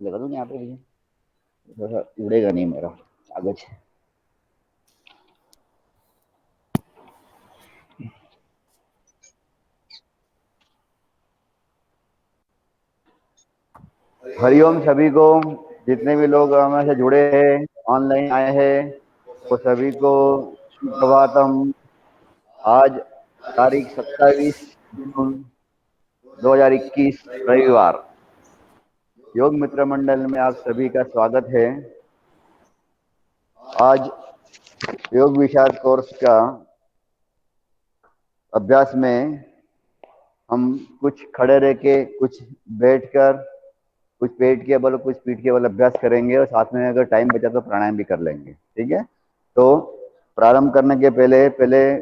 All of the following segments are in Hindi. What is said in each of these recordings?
लगा दूं यहाँ पे भी, थोड़ा उड़ेगा नहीं मेरा कागज। हरिओम सभी को, जितने भी लोग हमारे से जुड़े हैं, ऑनलाइन आए हैं, वो सभी को सुप्रभातम। आज तारीख 27 जून 2021, रविवार। योग मित्र मंडल में आप सभी का स्वागत है। आज योग विशारद कोर्स का अभ्यास में हम कुछ खड़े रह के, कुछ बैठकर, कुछ पेट के बल, कुछ पीठ के बल अभ्यास करेंगे, और साथ में अगर टाइम बचा तो प्राणायाम भी कर लेंगे। ठीक है, तो प्रारंभ करने के पहले पहले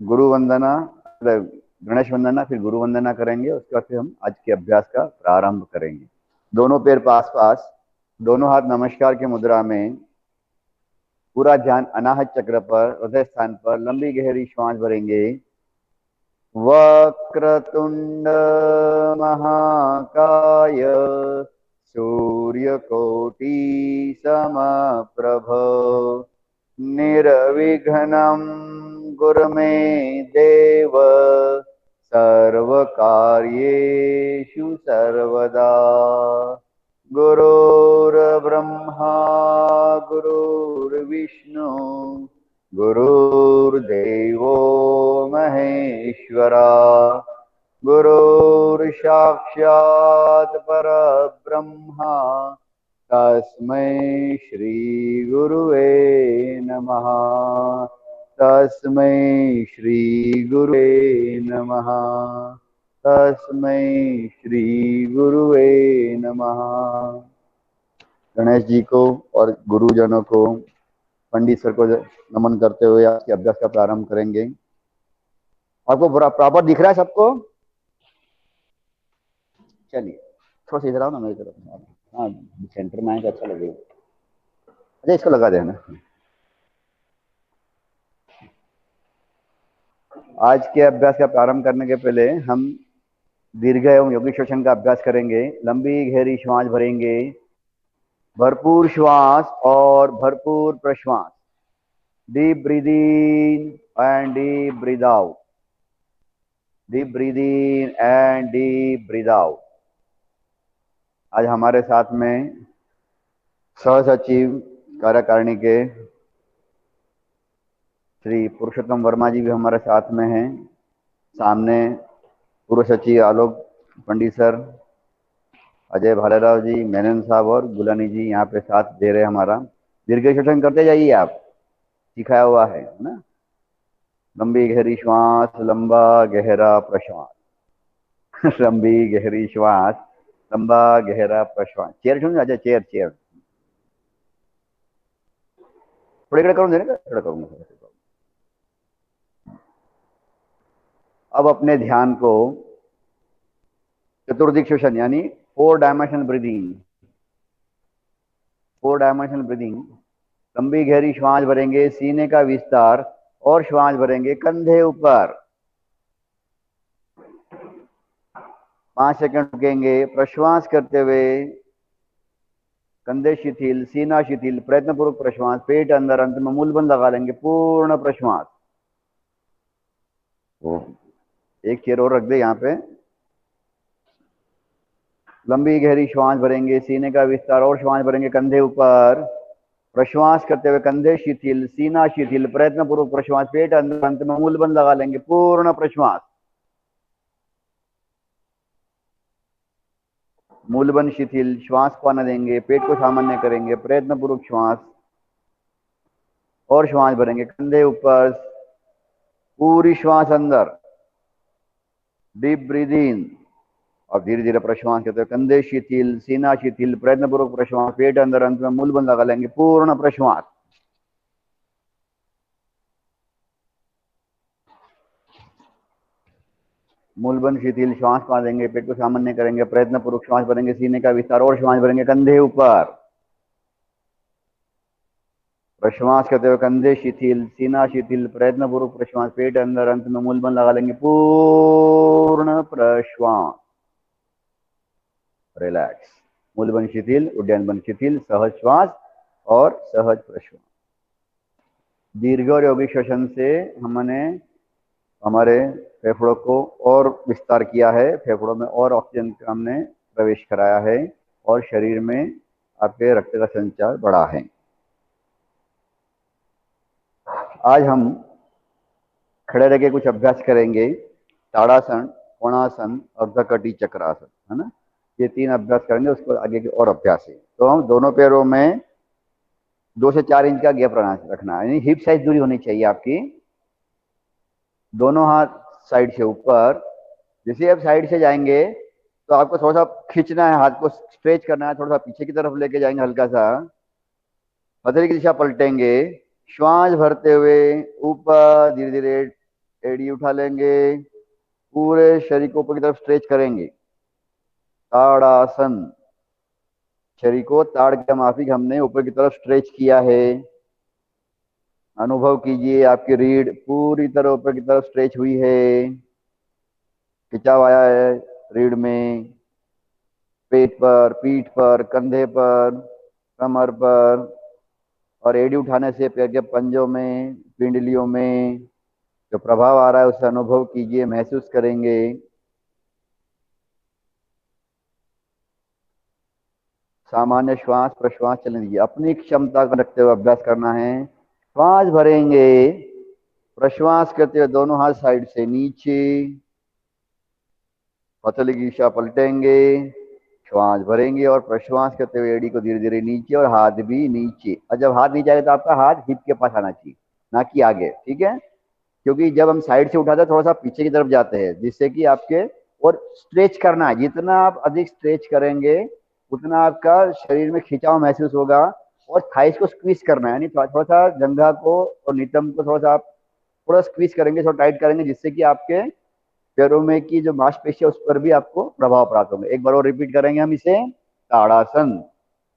गुरु वंदना, गणेश वंदना, फिर गुरु वंदना करेंगे। उसके बाद फिर हम आज के अभ्यास का प्रारंभ करेंगे। दोनों पैर पास पास, दोनों हाथ नमस्कार की मुद्रा में, पूरा ध्यान अनाहत चक्र पर, हृदय स्थान पर। लंबी गहरी श्वास भरेंगे। वक्रतुंड महाकाय, सूर्यकोटि समप्रभ, निर्विघ्नं कुरु मे देव, सर्वकार्येषु सर्वदा। गुरुर्ब्रह्मा गुरुर्विष्णु गुरुर्देवो महेश्वरा, गुरुर्साक्षात् परब्रह्मा, तस्मै श्री गुरुवे नमः। तस्मै श्री गुरुवे नमः। तस्मै श्री गुरुवे नमः। गणेश जी को और गुरुजनों को, पंडित सर को नमन करते हुए आज के अभ्यास का प्रारंभ करेंगे। आपको प्रॉपर दिख रहा है सबको? चलिए, थोड़ा सा इधर आओ ना मेरी तरफ। हाँ, सेंटर में आए तो अच्छा लगेगा। अच्छा, इसको लगा देना। आज के अभ्यास का प्रारंभ करने के पहले हम दीर्घ एवं योगी श्वसन का अभ्यास करेंगे। लंबी गहरी श्वास भरेंगे, भरपूर श्वास और भरपूर प्रश्वास। Deep breathe in and deep breathe out. Deep breathe in and deep breathe out. आज हमारे साथ में सह सचिव कार्यकारिणी के श्री पुरुषोत्तम वर्मा जी भी हमारे साथ में हैं। सामने पूर्व सचिव आलोक पंडित सर, अजय भालेराव जी, मेनन साहब और गुलानी जी यहाँ पे साथ दे रहे हैं हमारा। दीर्घ श्वसन करते जाइए, आप सिखाया हुआ है ना। लंबी गहरी श्वास, लंबा गहरा प्रश्वास। लंबी गहरी श्वास, लंबा गहरा प्रश्वास। चेयर छोड़, अच्छा चेयर चेयर थोड़े खड़े करूँ, देने का खड़ा करूंगा। अब अपने ध्यान को चतुर्दिक श्वसन यानी 4 डायमेंशनल ब्रीदिंग, 4 डायमेंशनल ब्रीदिंग। लंबी गहरी श्वास भरेंगे, सीने का विस्तार, और श्वास भरेंगे कंधे ऊपर। 5 सेकंड रुकेंगे। प्रश्वास करते हुए कंधे शिथिल, सीना शिथिल, प्रयत्नपूर्वक प्रश्वास, पेट अंदर, अंत में मूल बंद लगा लेंगे, पूर्ण प्रश्वास। एक चेयर और रख दे यहाँ पे। लंबी गहरी श्वास भरेंगे, सीने का विस्तार, और श्वास भरेंगे कंधे ऊपर। प्रश्वास करते हुए कंधे शिथिल, सीना शिथिल, प्रयत्नपूर्वक प्रश्वास, पेट अंदर, अंत में मूल बंद लगा लेंगे, पूर्ण प्रश्वास। मूलबंद शिथिल, श्वास को आने देंगे, पेट को सामान्य करेंगे, प्रयत्नपूर्वक श्वास, और श्वास भरेंगे कंधे ऊपर, पूरी श्वास अंदर। डीप ब्रीद इन, और धीरे धीरे प्रश्वास करते हुए कंधे शिथिल, सीना शिथिल, प्रयत्नपूर्वक प्रश्वास, पेट अंदर, अंत में मूल बंद लगा लेंगे, पूर्ण प्रश्वास। मूलबंद शिथिल, श्वास पा देंगे, पेट को सामान्य करेंगे, प्रयत्नपूर्वक श्वास भरेंगे, सीने का विस्तार, और श्वास भरेंगे कंधे ऊपर। प्रश्वास करते हुए कंधे शिथिल, सीना शिथिल, प्रयत्नपूर्वक प्रश्वास, पेट अंदर, अंत में मूल बंद लगा लेंगे, पूर्ण प्रश्वास। रिलैक्स। मूलबन शिथिल, उड्डयनबन शिथिल, सहज श्वास और सहज प्रश्वास। दीर्घ और यौगिक श्वसन से हमने हमारे फेफड़ों को और विस्तार किया है, फेफड़ों में और ऑक्सीजन का हमने प्रवेश कराया है और शरीर में आपके रक्त का संचार बढ़ा है। आज हम खड़े रह के कुछ अभ्यास करेंगे, ताड़ासन, कोणासन, अर्धकटी चक्रासन, है ना। ये 3 अभ्यास करेंगे, उसको आगे के और अभ्यास है। तो हम दोनों पैरों में 2 से 4 इंच का गैप रखना है, यानी हिप साइज दूरी होनी चाहिए आपकी। दोनों हाथ साइड से ऊपर। जैसे आप साइड से जाएंगे तो आपको थोड़ा सा खींचना है, हाथ को स्ट्रेच करना है, थोड़ा सा पीछे की तरफ लेके जाएंगे हल्का सा। हथेली की दिशा पलटेंगे, श्वास भरते हुए ऊपर धीरे धीरे एड़ी उठा लेंगे, पूरे शरीर को ऊपर की तरफ स्ट्रेच करेंगे। ताड़ासन, शरीर को ताड़ के माफिक हमने ऊपर की तरफ स्ट्रेच किया है। अनुभव कीजिए आपकी रीढ़ पूरी तरह ऊपर की तरफ स्ट्रेच हुई है, खिंचाव आया है रीढ़ में, पेट पर, पीठ पर, कंधे पर, कमर पर, और एड़ी उठाने से पैर के पंजों में, पिंडलियों में जो प्रभाव आ रहा है उसे अनुभव कीजिए, महसूस करेंगे। सामान्य श्वास प्रश्वास चलने दीजिए, अपनी क्षमता को रखते हुए अभ्यास करना है। श्वास भरेंगे, प्रश्वास करते हुए दोनों हाथ साइड से नीचे, हथेली की दिशा पलटेंगे, श्वास भरेंगे और प्रश्वास करते हुए एड़ी को धीरे धीरे नीचे और हाथ भी नीचे। और जब हाथ नीचे आएगा तो आपका हाथ हिप के पास आना चाहिए, ना कि आगे, ठीक है। क्योंकि जब हम साइड से उठाते हैं थोड़ा सा पीछे की तरफ जाते हैं, जिससे कि आपके, और स्ट्रेच करना है, जितना आप अधिक स्ट्रेच करेंगे उतना आपका शरीर में खिंचाव महसूस होगा। और थाइस को स्क्वीज करना है, यानी थोड़ा सा जंघा को और नितंब को थोड़ा सा आप थोड़ा स्क्वीज करेंगे, थोड़ा टाइट करेंगे, जिससे कि आपके पैरों में की जो मांसपेशी है उस पर भी आपको प्रभाव प्राप्त होगा। एक बार और रिपीट करेंगे हम इसे, ताड़ासन।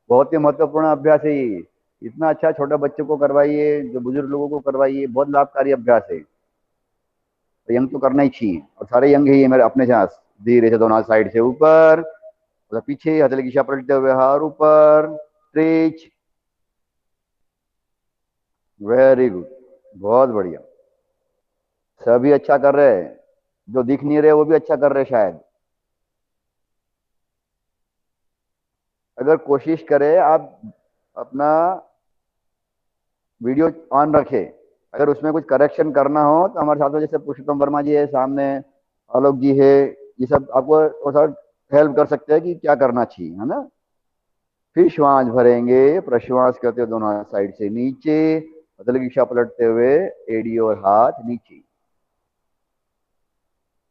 बहुत ही महत्वपूर्ण अभ्यास है ये, इतना अच्छा छोटे बच्चों को करवाइए, जो बुजुर्ग लोगों को करवाइए, बहुत लाभकारी अभ्यास है। तो यंग तो करना ही चाहिए, और सारे यंग ही है मेरे अपने साथ। धीरे से दोनों हाथ साइड से ऊपर, मतलब पीछे, हथेली की दिशा पलटते हुए हाथ ऊपर, स्ट्रेच। वेरी गुड, बहुत बढ़िया। सभी अच्छा कर रहे हैं, जो दिख नहीं रहे वो भी अच्छा कर रहे हैं शायद। अगर कोशिश करें आप अपना वीडियो ऑन रखें, अगर उसमें कुछ करेक्शन करना हो तो हमारे साथ में जैसे पुरुषोत्तम वर्मा जी है सामने, आलोक जी है, ये सब आपको थोड़ा हेल्प कर सकते हैं कि क्या करना चाहिए, है ना। फिर श्वास भरेंगे, प्रश्वास करते हुए दोनों हाथ साइड से नीचे, हथेली की दिशा पलटते हुए एड़ी और हाथ नीचे।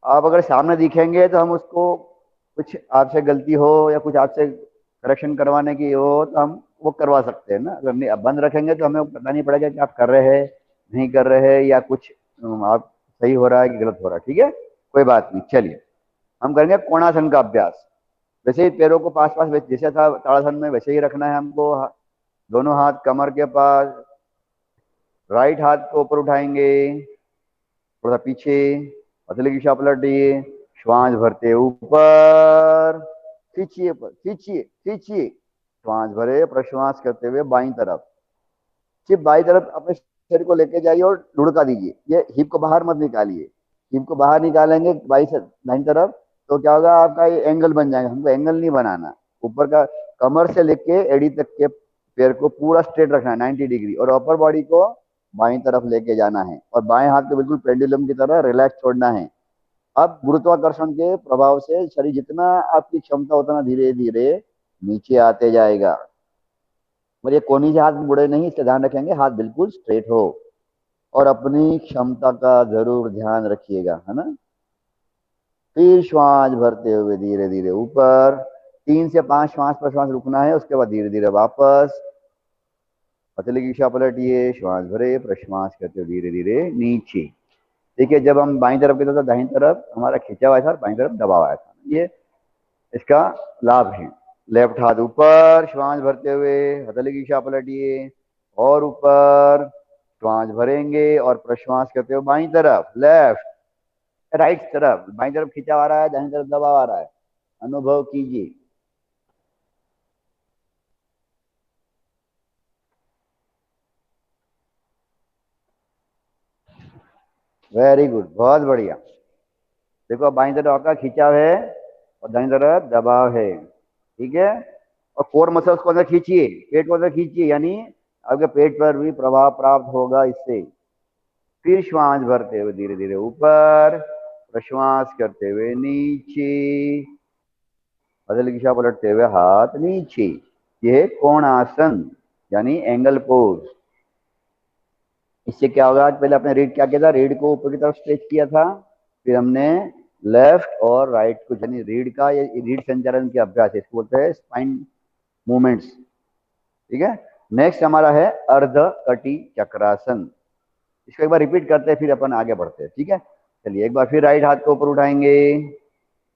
आप अगर सामने दिखेंगे तो हम उसको, कुछ आपसे गलती हो या कुछ आपसे करेक्शन करवाने की हो तो हम वो करवा सकते हैं ना। अगर नहीं, आप बंद रखेंगे तो हमें पता नहीं पड़ेगा कि आप कर रहे हैं, नहीं कर रहे हैं, या कुछ आप सही हो रहा है कि गलत हो रहा है। ठीक है, कोई बात नहीं। चलिए हम करेंगे कोणासन का अभ्यास। वैसे ही पैरों को पास पास, जैसे था ताड़ासन में वैसे ही रखना है हमको। दोनों हाथ कमर के पास, राइट हाथ को ऊपर उठाएंगे, थोड़ा सा पीछे, हथेली की दिशा पलटिए, श्वास भरते ऊपर, खींचिए पर, खींचिए खींचिए, श्वास भरे, प्रश्वास करते हुए बाईं तरफ, सिर्फ बाईं तरफ अपने शरीर को लेके जाइए और लुढ़का दीजिए। ये हिप को बाहर मत निकालिए, हिप को बाहर निकालेंगे बाई से दाईं तरफ तो क्या होगा, आपका ये एंगल बन जाएगा। हमको एंगल नहीं बनाना, ऊपर का कमर से लेके एड़ी तक के पैर को पूरा स्ट्रेट रखना है 90 डिग्री, और अपर बॉडी को बाईं तरफ लेके जाना है, और बाएं हाथ को बिल्कुल पेंडुलम की तरह रिलैक्स छोड़ना है। अब गुरुत्वाकर्षण के प्रभाव से शरीर जितना आपकी क्षमता उतना धीरे धीरे नीचे आते जाएगा। और ये कोनी से हाथ मुड़े नहीं, इसका ध्यान रखेंगे, हाथ बिल्कुल स्ट्रेट हो। और अपनी क्षमता का जरूर ध्यान रखिएगा, है ना। फिर श्वास भरते हुए धीरे धीरे ऊपर, 3 से 5 श्वास प्रश्वास रुकना है, उसके बाद धीरे धीरे वापस। हथेली की दिशा पलटिए, श्वास भरे, प्रश्वास करते हुए धीरे धीरे नीचे। देखिए जब हम बाईं तरफ के तो दाईं तरफ हमारा खिंचा हुआ था, बाईं तरफ दबा हुआ था, ये इसका लाभ है। लेफ्ट हाथ ऊपर, श्वास भरते हुए, हथेली की दिशा पलटिए और ऊपर, श्वास भरेंगे और प्रश्वास करते हुए बाईं तरफ, लेफ्ट राइट तरफ, बाईं तरफ खिंचा आ रहा है, दाईं तरफ दबाव आ रहा है, अनुभव कीजिए। वेरी गुड, बहुत बढ़िया। देखो अब बाईं तरफ आपका खिंचाव है और दाईं तरफ दबाव है, ठीक है। और कोर मसल्स को अंदर खींचिए, पेट को अंदर खींचिए, यानी आपके पेट पर भी प्रभाव प्राप्त होगा इससे। फिर श्वास भरते हुए धीरे धीरे ऊपर, प्रश्वास करते हुए नीचे, बदल की दिशा पलटते हुए हाथ नीचे। यह है कोणासन, यानी एंगल पोज। इससे क्या होगा, आज पहले आपने रीढ़ क्या किया था, रीढ़ को ऊपर की तरफ स्ट्रेच किया था, फिर हमने लेफ्ट और राइट को, यानी रीढ़ का, ये रीढ़ संचालन के अभ्यास है, इसको बोलते हैं स्पाइन मूवमेंट्स, ठीक है। नेक्स्ट हमारा है अर्ध कटी चक्रासन। इसको एक बार रिपीट करते हैं फिर अपन आगे बढ़ते हैं, ठीक है। चलिए एक बार फिर राइट हाथ को ऊपर उठाएंगे,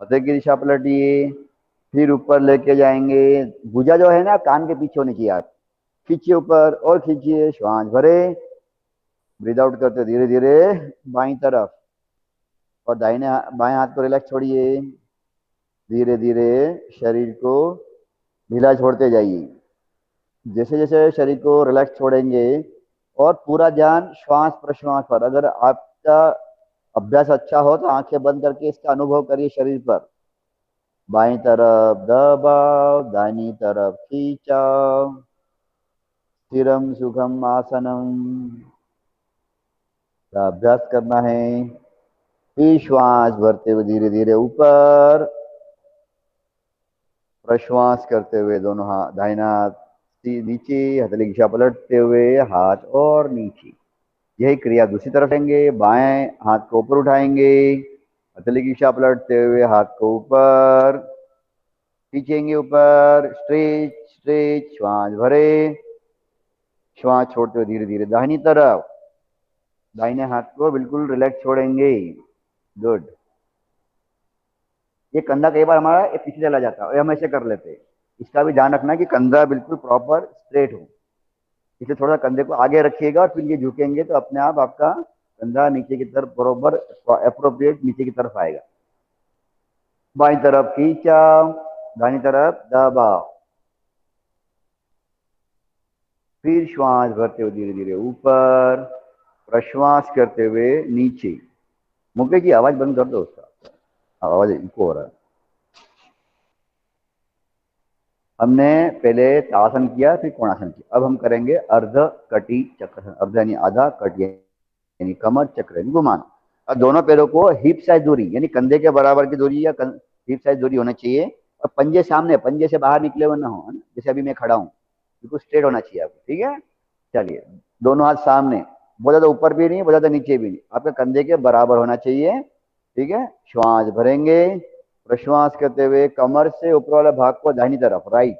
मथे की दिशा पलटिए, फिर ऊपर लेके जाएंगे। भुजा जो है ना कान के पीछे होनी चाहिए, आप खींचिए ऊपर और खींचिए, श्वास भरे, ब्रीद आउट करते धीरे धीरे बाईं तरफ, और दाहिने बाएं हाथ को रिलैक्स छोड़िए, धीरे धीरे शरीर को ढीला छोड़ते जाइए। जैसे जैसे शरीर को रिलैक्स छोड़ेंगे और पूरा ध्यान श्वास प्रश्वास पर, अगर आपका अभ्यास अच्छा हो तो आंखें बंद करके इसका अनुभव करिए शरीर पर। बाईं तरफ दबाव, दाहिनी तरफ खींचाव, स्थिरम सुखम आसनम का अभ्यास करना है। फिर श्वास भरते हुए धीरे धीरे ऊपर, प्रश्वास करते हुए दोनों हाथ, दाहिना हाथ नीचे, हथेली की दिशा पलटते हुए हाथ और नीचे। यही क्रिया दूसरी तरफ लेंगे, बाएं हाथ को ऊपर उठाएंगे, हथेली की दिशा पलटते हुए हाथ को ऊपर खींचेंगे, ऊपर स्ट्रेच स्ट्रेच, श्वास भरे, श्वास छोड़ते हुए धीरे धीरे दाहिनी तरफ, दाहिने हाथ को बिल्कुल रिलैक्स छोड़ेंगे। गुड। ये कंधा कई बार हमारा ये पीछे चला जाता है, ये हम ऐसे कर लेते हैं। इसका भी ध्यान रखना कि कंधा बिल्कुल प्रॉपर स्ट्रेट हो, इसलिए थोड़ा कंधे को आगे रखिएगा और फिर ये झुकेंगे तो अपने आप आपका कंधा नीचे की तरफ बरोबर अप्रोप्रिएट नीचे की तरफ आएगा। बाईं तरफ खींचा, दाहिनी तरफ दबाव, फिर श्वास भरते हुए धीरे धीरे ऊपर, प्रश्वास करते हुए नीचे। मुकेश जी आवाज बंद कर दो उसका, आवाज इनको हो रहा है। हमने पहले ताड़ासन किया, फिर कोणासन किया, अब हम करेंगे अर्ध कटी चक्रासन। अर्ध यानी आधा, कटी यानी कमर, चक्र यानी घुमाना। अब दोनों पैरों को हिप साइज दूरी, यानी कंधे के बराबर की दूरी या हिप साइज दूरी होना चाहिए, और पंजे सामने, पंजे से बाहर निकले हुए ना हो, है ना, जैसे अभी मैं खड़ा हूँ, बिल्कुल स्ट्रेट होना चाहिए आपको, ठीक है। चलिए दोनों हाथ सामने, बहुत ज्यादा ऊपर भी नहीं, बहुत ज्यादा नीचे भी नहीं, आपके कंधे के बराबर होना चाहिए, ठीक है। श्वास भरेंगे, प्रश्वास करते हुए कमर से ऊपर वाले भाग को दाहिनी तरफ, राइट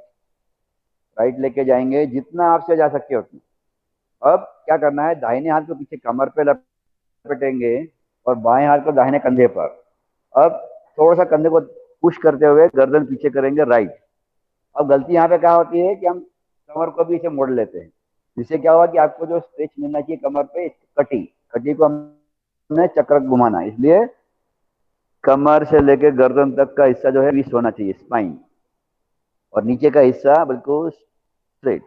राइट लेके जाएंगे, जितना आपसे जा सकते हो उतना। अब क्या करना है, दाहिने हाथ को पीछे कमर पे लपेटेंगे और बाएं हाथ को दाहिने कंधे पर। अब थोड़ा सा कंधे को पुश करते हुए गर्दन पीछे करेंगे, राइट। अब गलती यहाँ पे क्या होती है कि हम कमर को भी इसे मोड़ लेते हैं, जिससे क्या हुआ कि आपको जो स्ट्रेच मिलना चाहिए कमर पे, कटी कटी को हमने चक्र घुमाना, इसलिए कमर से लेकर गर्दन तक का हिस्सा जो है रिस्ट होना चाहिए, स्पाइन, और नीचे का हिस्सा बिल्कुल स्ट्रेट।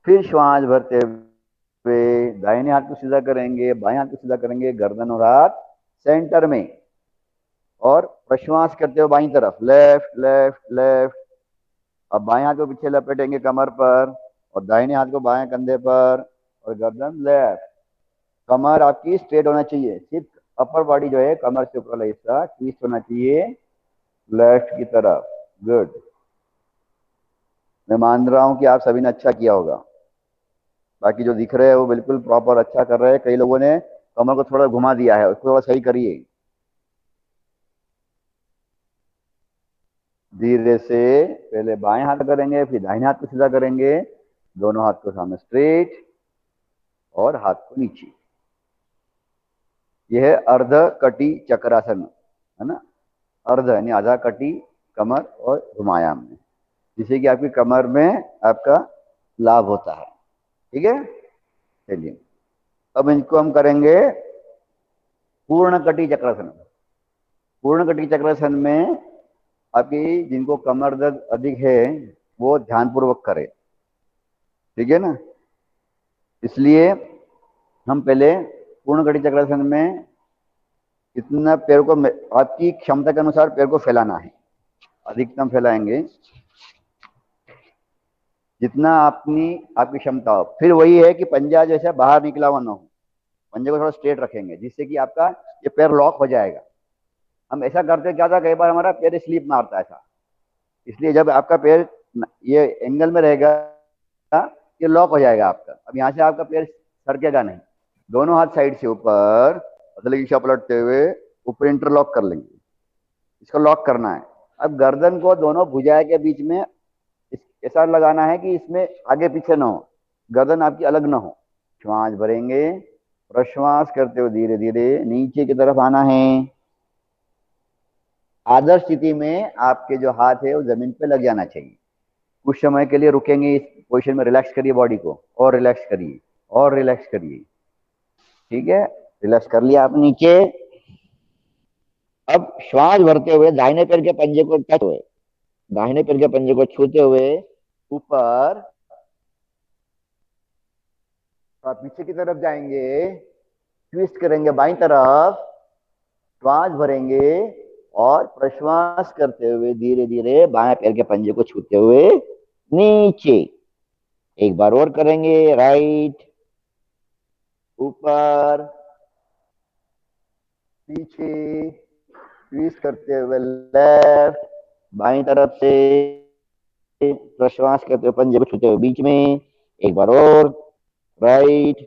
फिर श्वास भरते हुए दाहिने हाथ को सीधा करेंगे, बाएं हाथ को सीधा करेंगे, गर्दन और हाथ सेंटर में, और प्रश्वास करते हुए बाईं तरफ, लेफ्ट लेफ्ट लेफ्ट। अब बाएं हाथ को पीछे लपेटेंगे कमर पर, और दाहिने हाथ को बाएं कंधे पर, और गर्दन लेफ्ट। कमर आपकी स्ट्रेट होना चाहिए, सिर्फ अपर बॉडी जो है, कमर से ऊपर वाला हिस्सा ट्विस्ट होना चाहिए लेफ्ट की तरफ। गुड। मैं मान रहा हूं कि आप सभी ने अच्छा किया होगा, बाकी जो दिख रहे हैं वो बिल्कुल प्रॉपर अच्छा कर रहे हैं। कई लोगों ने कमर को थोड़ा घुमा दिया है, उसको थोड़ा सही करिए। धीरे से पहले बाएं हाथ करेंगे, फिर दाहिने हाथ को सीधा करेंगे, दोनों हाथ को सामने स्ट्रेट और हाथ को नीचे। यह है अर्ध कटी चक्रासन, है ना। अर्ध यानी आधा कटी कमर और घुमाया हमने, जिससे कि आपकी कमर में आपका लाभ होता है, ठीक है। चलिए अब इनको हम करेंगे पूर्ण कटी चक्रासन। पूर्ण कटी चक्रासन में आपकी जिनको कमर दर्द अधिक है वो ध्यानपूर्वक करे, ठीक है ना। इसलिए हम पहले पूर्ण कटी चक्रासन में इतना पैर को आपकी क्षमता के अनुसार पैर को फैलाना है, अधिकतम फैलाएंगे जितना अपनी आपकी क्षमता हो। फिर वही है कि पंजा जैसा बाहर निकला हुआ ना हो, पंजे को थोड़ा स्ट्रेट रखेंगे जिससे कि आपका ये पैर लॉक हो जाएगा। हम ऐसा करते क्या था, कई बार हमारा पैर स्लिप मारता है ऐसा, इसलिए जब आपका पैर ये एंगल में रहेगा ये लॉक हो जाएगा आपका। अब यहाँ से आपका पैर सरकेगा नहीं, दोनों हाथ साइड से ऊपर मतलब ईशा पलटते हुए ऊपर इंटरलॉक कर लेंगे, इसको लॉक करना है। अब गर्दन को दोनों भुजाएं के बीच में ऐसा लगाना है कि इसमें आगे पीछे ना हो, गर्दन आपकी अलग ना हो। श्वास भरेंगे, प्रश्वास करते हुए धीरे धीरे नीचे की तरफ आना है। आदर्श स्थिति में आपके जो हाथ है वो जमीन पे लग जाना चाहिए। कुछ समय के लिए रुकेंगे इस पोजीशन में, रिलैक्स करिए बॉडी को और रिलैक्स करिए और रिलैक्स करिए। ठीक है, रिलैक्स कर लिया आप नीचे। अब श्वास भरते हुए दाहिने पैर के पंजे को टच हुए, दाहिने पैर के पंजे को छूते हुए ऊपर आप पीछे की तरफ जाएंगे, ट्विस्ट करेंगे बाईं तरफ, श्वास भरेंगे और प्रश्वास करते हुए धीरे धीरे बाएं पैर के पंजे को छूते हुए नीचे। एक बार और करेंगे, राइट, ऊपर, पीछे, ट्विस्ट करते हुए लेफ्ट, बाईं तरफ से प्रश्वास करते हुए पंजे को छूते हुए बीच में। एक बार और, राइट,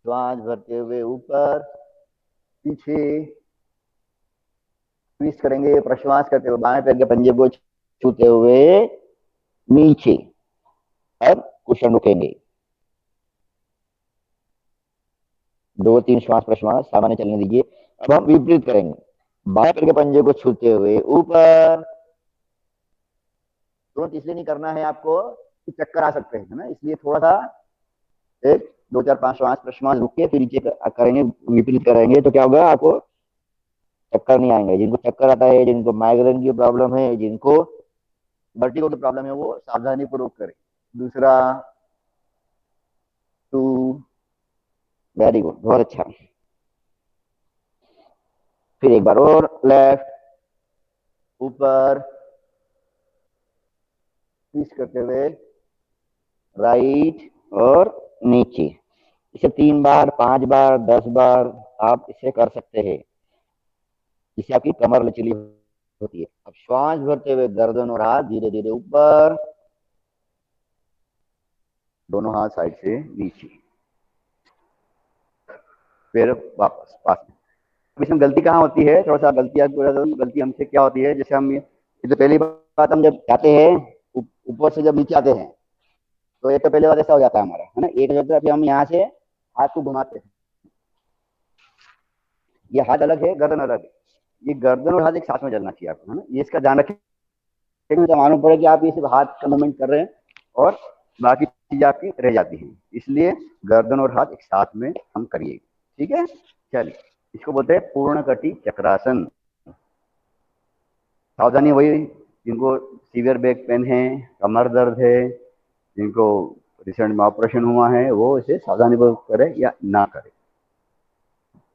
श्वास भरते हुए ऊपर, पीछे, ट्विस्ट करेंगे, प्रश्वास करते हुए बाएं पैर के पंजे को छूते हुए नीचे। अब कुशन रुकेंगे, 2-3 श्वास प्रश्वास सामान्य चलने दीजिए। अब हम विपरीत करेंगे, बाएं पैर के पंजे को छूते हुए ऊपर। तुरंत इसलिए नहीं करना है आपको कि चक्कर आ सकते हैं, है ना, इसलिए थोड़ा सा 1, 2, 4, 5 श्वास प्रश्वास रुक के फिर नीचे करेंगे, विपरीत करेंगे तो क्या होगा, आपको चक्कर नहीं आएंगे। जिनको चक्कर आता है, जिनको माइग्रेन की प्रॉब्लम है, जिनको वर्टिगो की प्रॉब्लम है, वो सावधानी पूर्वक करें। दूसरा, 2, वेरी गुड, बहुत अच्छा। फिर एक बार और, लेफ्ट, ऊपर, ट्विस्ट करते हुए राइट और नीचे। इसे 3 बार, 5 बार, 10 बार आप इसे कर सकते हैं, जिससे आपकी कमर लचीली होती है। अब श्वास भरते हुए गर्दन और हाथ धीरे धीरे ऊपर, दोनों हाथ साइड से नीचे, फिर वापस पास में। अब इसमें गलती कहाँ होती है, थोड़ा सा गलती गलती हमसे क्या होती है, जैसे हम ये तो पहली बात, हम जब जाते हैं ऊपर से जब नीचे आते हैं तो एक तो पहले बात ऐसा हो जाता है हमारा, है ना, एक जो फिर हम यहाँ से हाथ को घुमाते हैं, ये हाथ अलग है, गर्दन अलग है, ये गर्दन और हाथ एक साथ में चलना चाहिए आपको, है ना, ये इसका ध्यान रखें। तो मालूम पड़े कि आप ये सिर्फ हाथ का मूवमेंट कर रहे हैं और बाकी चीजें आपकी रह जाती हैं, इसलिए गर्दन और हाथ एक साथ में हम करिए। ठीक है, चलिए, इसको बोलते हैं पूर्ण कटी चक्रासन। सावधानी वही, जिनको सीवियर बैक पेन है, कमर दर्द है, जिनको रिसेंट में ऑपरेशन हुआ है, वो इसे सावधानी पूर्वक करे या ना करे।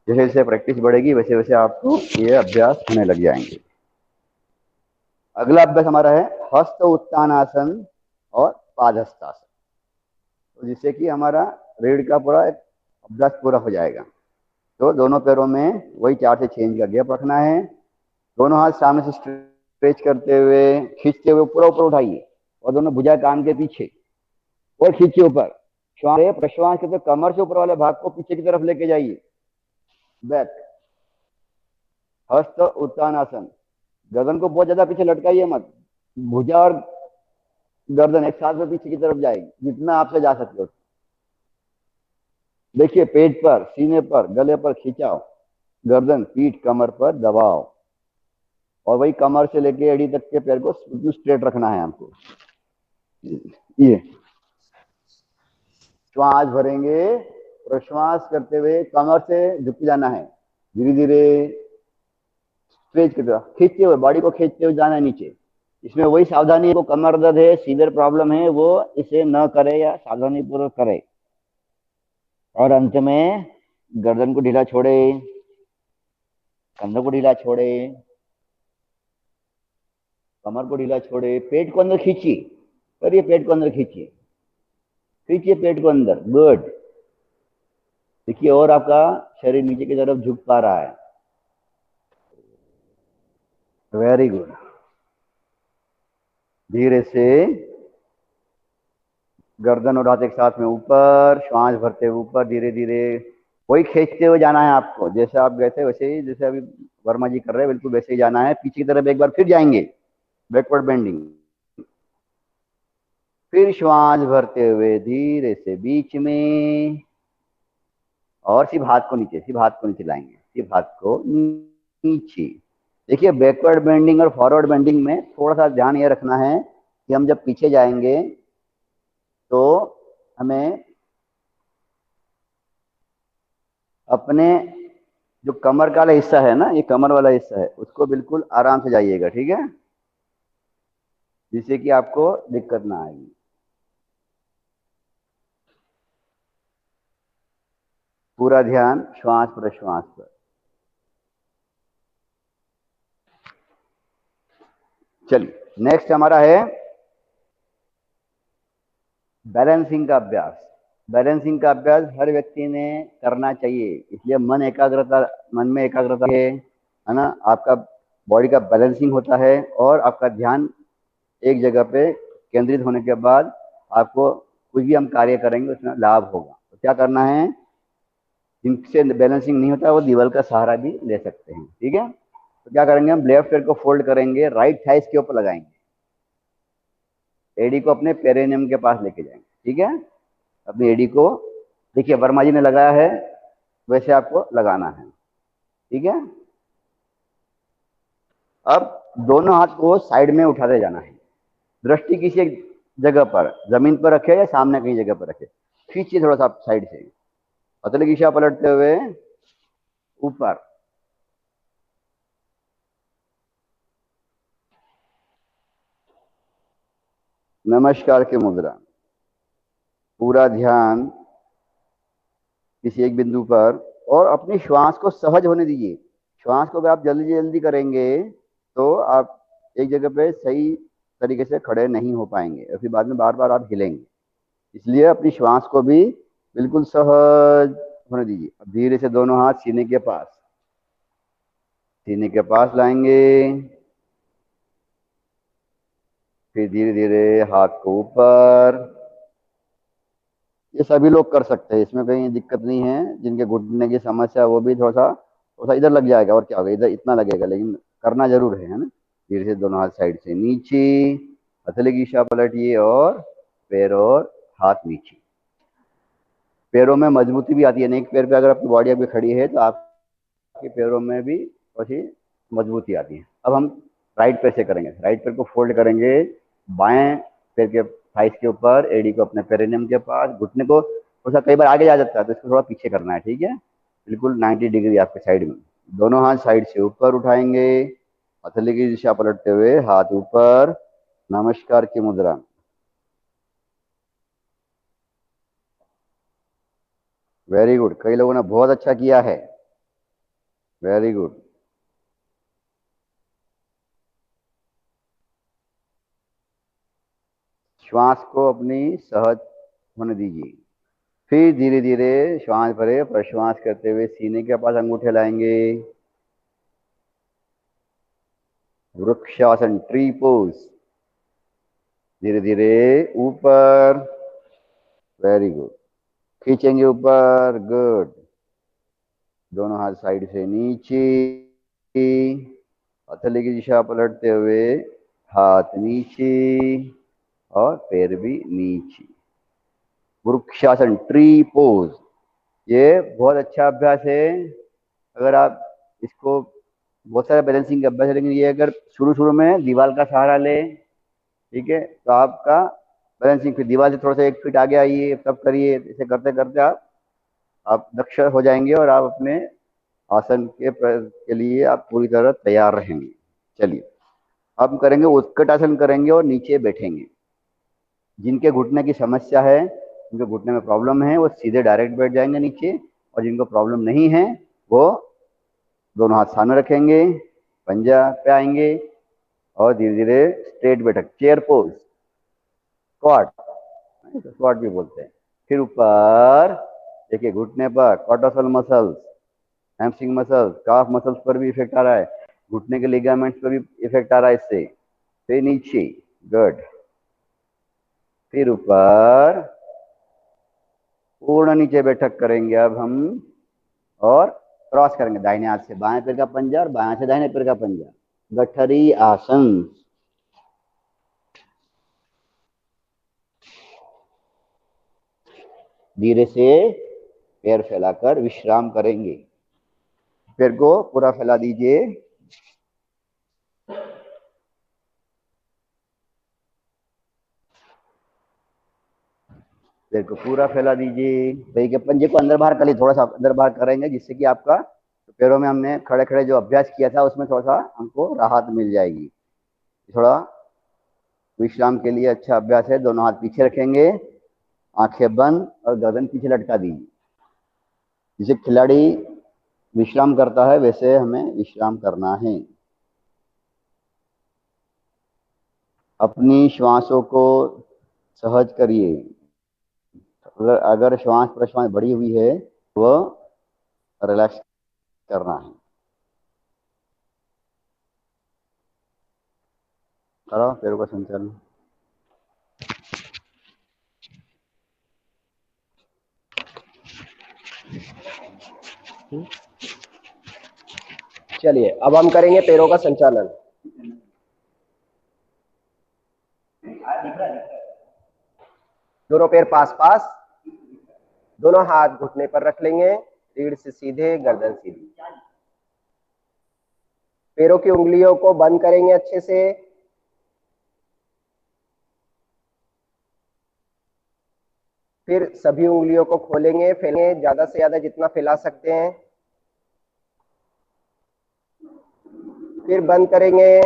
जैसे जैसे प्रैक्टिस बढ़ेगी वैसे वैसे आपको ये अभ्यास होने लग जाएंगे। अगला अभ्यास हमारा है हस्त उत्तानासन और पादहस्तासन, तो जिससे कि हमारा रीढ़ का पूरा अभ्यास पूरा हो जाएगा। तो दोनों पैरों में वही 4 से 6 इंच का गैप रखना है, दोनों हाथ सामने से स्ट्रेच करते हुए खींचते हुए पूरा ऊपर उठाइए और दोनों भुजा कान के पीछे और खींचिए ऊपर। श्वास प्रश्वास के कमर से ऊपर वाले भाग को पीछे की तरफ लेके जाइए, बैक, हस्त उत्तानासन। गर्दन को बहुत ज्यादा पीछे लटकाइए मत, भुजा और गर्दन एक साथ में पीछे की तरफ जाएगी जितना आपसे जा सकते हो। देखिए, पेट पर, सीने पर, गले पर खिंचाओ, गर्दन, पीठ, कमर पर दबाओ और वही कमर से लेके एड़ी तक के पैर को स्ट्रेट रखना है हमको। ये श्वास भरेंगे, प्रश्वास करते हुए कमर से झुक जाना है, धीरे धीरे स्ट्रेच की तरफ खींचते हुए, बॉडी को खींचते हुए जाना है नीचे। इसमें वही सावधानी है, वो कमर दर्द है, सीवियर प्रॉब्लम है, वो इसे न करे या सावधानी पूर्वक करे। और अंत में गर्दन को ढीला छोड़े, कंधों को ढीला छोड़े, कमर को ढीला छोड़े, पेट को अंदर खींचिए। करिए, पेट को अंदर खींचिए, खींचिए पेट को अंदर। गुड। देखिए और आपका शरीर नीचे की तरफ झुक पा रहा है। Very good. धीरे से गर्दन और हाथ एक साथ में ऊपर, श्वास भरते हुए ऊपर, धीरे धीरे। वही खींचते हुए जाना है आपको, जैसे आप गए थे वैसे ही, जैसे अभी वर्मा जी कर रहे हैं बिल्कुल वैसे ही जाना है। पीछे की तरफ एक बार फिर जाएंगे, बैकवर्ड बेंडिंग। फिर श्वास भरते हुए धीरे से बीच में, और सिर्फ हाथ को नीचे, सिर्फ हाथ को नीचे लाएंगे, सिर्फ हाथ को नीचे। देखिए बैकवर्ड बेंडिंग और फॉरवर्ड बेंडिंग में थोड़ा सा ध्यान ये रखना है कि हम जब पीछे जाएंगे तो हमें अपने जो कमर का वाला हिस्सा है ना, ये कमर वाला हिस्सा है, उसको बिल्कुल आराम से जाइएगा, ठीक है, जिससे कि आपको दिक्कत ना आएगी। पूरा ध्यान श्वास प्रश्वास पर। चलिए नेक्स्ट हमारा है बैलेंसिंग का अभ्यास। बैलेंसिंग का अभ्यास हर व्यक्ति ने करना चाहिए, इसलिए मन में एकाग्रता है ना, आपका बॉडी का बैलेंसिंग होता है और आपका ध्यान एक जगह पे केंद्रित होने के बाद आपको कुछ भी हम कार्य करेंगे उसमें लाभ होगा। तो क्या करना है, जिनसे बैलेंसिंग नहीं होता वो दीवार का सहारा भी ले सकते हैं, ठीक है। तो क्या करेंगे, हम लेफ्ट पैर को फोल्ड करेंगे, राइट थाइस के ऊपर लगाएंगे, एडी को अपने पेरिनियम के पास लेके जाएंगे, ठीक है। अपनी एडी को देखिए वर्मा जी ने लगाया है वैसे आपको लगाना है, ठीक है। अब दोनों हाथ को साइड में उठाते जाना है, दृष्टि किसी एक जगह पर, जमीन पर रखे या सामने कहीं जगह पर रखे। खींचिए थोड़ा सा साइड से, पतले की दिशा पलटते हुए ऊपर। नमस्कार की मुद्रा। पूरा ध्यान किसी एक बिंदु पर, और अपनी श्वास को सहज होने दीजिए। श्वास को अगर आप जल्दी जल्दी करेंगे तो आप एक जगह पे सही तरीके से खड़े नहीं हो पाएंगे और फिर बाद में बार बार आप हिलेंगे। इसलिए अपनी श्वास को भी बिल्कुल सहज होने दीजिए। अब धीरे से दोनों हाथ सीने के पास, सीने के पास लाएंगे। फिर धीरे धीरे हाथ को ऊपर। ये सभी लोग कर सकते हैं, इसमें कहीं दिक्कत नहीं है। जिनके घुटने की समस्या है, वो भी थोड़ा सा इधर लग जाएगा, और क्या होगा, इधर इतना लगेगा, लेकिन करना जरूर है ना। धीरे से दोनों हाथ साइड से नीचे, हथेली की दिशा पलटिए और पैर और हाथ नीचे। पैरों में मजबूती भी आती है, एक पैर पे अगर आपकी बॉडी आपकी खड़ी है तो आपके पैरों में भी थोड़ी मजबूती आती है। अब हम राइट पैर से करेंगे, राइट पैर को फोल्ड करेंगे बाएं पैर के थाइस के ऊपर, एडी को अपने पेरिनियम के पास, घुटने को थोड़ा सा कई बार आगे जा जाता है तो इसको थोड़ा पीछे करना है, ठीक है। बिल्कुल 90 डिग्री आपके साइड में। दोनों हाथ साइड से ऊपर उठाएंगे, हथेली की दिशा पलटते हुए हाथ ऊपर, नमस्कार की मुद्रा। वेरी गुड, कई लोगों ने बहुत अच्छा किया है, वेरी गुड। श्वास को अपनी सहज होने दीजिए। फिर धीरे धीरे श्वास भरे, प्रश्वास करते हुए सीने के पास अंगूठे लाएंगे। Vrikshasana, tree pose. धीरे धीरे ऊपर, वेरी गुड। खींचेंगे ऊपर, गुड। दोनों हाथ साइड से नीचे, हथेली की दिशा पलटते हुए हाथ नीचे और पैर भी नीचे। वृक्षासन, ट्री पोज, ये बहुत अच्छा अभ्यास है। अगर आप इसको, बहुत सारे बैलेंसिंग के अभ्यास है, लेकिन ये अगर शुरू शुरू में दीवार का सहारा ले, ठीक है, तो आपका बैलेंसिंग, फिर दीवार से थोड़ा सा 1 फीट आगे आइए, तब करिए। इसे करते करते आप दक्ष हो जाएंगे और आप अपने आसन के लिए आप पूरी तरह तैयार रहेंगे। चलिए अब हम करेंगे उत्कट आसन करेंगे और नीचे बैठेंगे। जिनके घुटने की समस्या है जिनको घुटने में प्रॉब्लम है वो सीधे डायरेक्ट बैठ जाएंगे नीचे, और जिनको प्रॉब्लम नहीं है वो दोनों हाथ सामने रखेंगे, पंजा पे आएंगे और धीरे धीरे स्ट्रेट बैठक, चेयर पोज, स्क्वाट, स्क्वाट भी बोलते हैं। फिर ऊपर देखिए, घुटने पर कॉर्टिसोल मसल्स, हैमस्ट्रिंग मसल्स, काफ मसल्स पर भी इफेक्ट आ रहा है, घुटने के लिगामेंट्स पर भी इफेक्ट आ रहा है इससे। फिर नीचे, गुड। फिर ऊपर, पूर्ण नीचे बैठक करेंगे अब हम, और क्रॉस करेंगे दाहिने हाथ से बाएं पैर का पंजा और बाएं से दाहिने पैर का पंजा, गठरी आसन। धीरे से पैर फैलाकर विश्राम करेंगे। पैर को पूरा फैला दीजिए। पैर को पूरा फैला दीजिए। पैर के पंजे को अंदर बाहर कर लीजिए, थोड़ा सा अंदर बाहर करेंगे जिससे कि आपका पैरों में हमने खड़े खड़े जो अभ्यास किया था उसमें थोड़ा सा हमको राहत मिल जाएगी। थोड़ा विश्राम के लिए अच्छा अभ्यास है। दोनों हाथ पीछे रखेंगे, आंखें बंद और गर्दन पीछे लटका दीजिए। जैसे खिलाड़ी विश्राम करता है वैसे हमें विश्राम करना है। अपनी श्वासों को सहज करिए। अगर श्वास प्रश्वास बढ़ी हुई है वो रिलैक्स करना है। करो पैरों का संचालन। चलिए अब हम करेंगे पैरों का संचालन। दोनों पैर पास पास, दोनों हाथ घुटने पर रख लेंगे, रीढ़ से सीधे, गर्दन सीधी। पैरों की उंगलियों को बंद करेंगे अच्छे से। फिर सभी उंगलियों को खोलेंगे, फैलेंगे, ज्यादा से ज्यादा जितना फैला सकते हैं। फिर बंद करेंगे,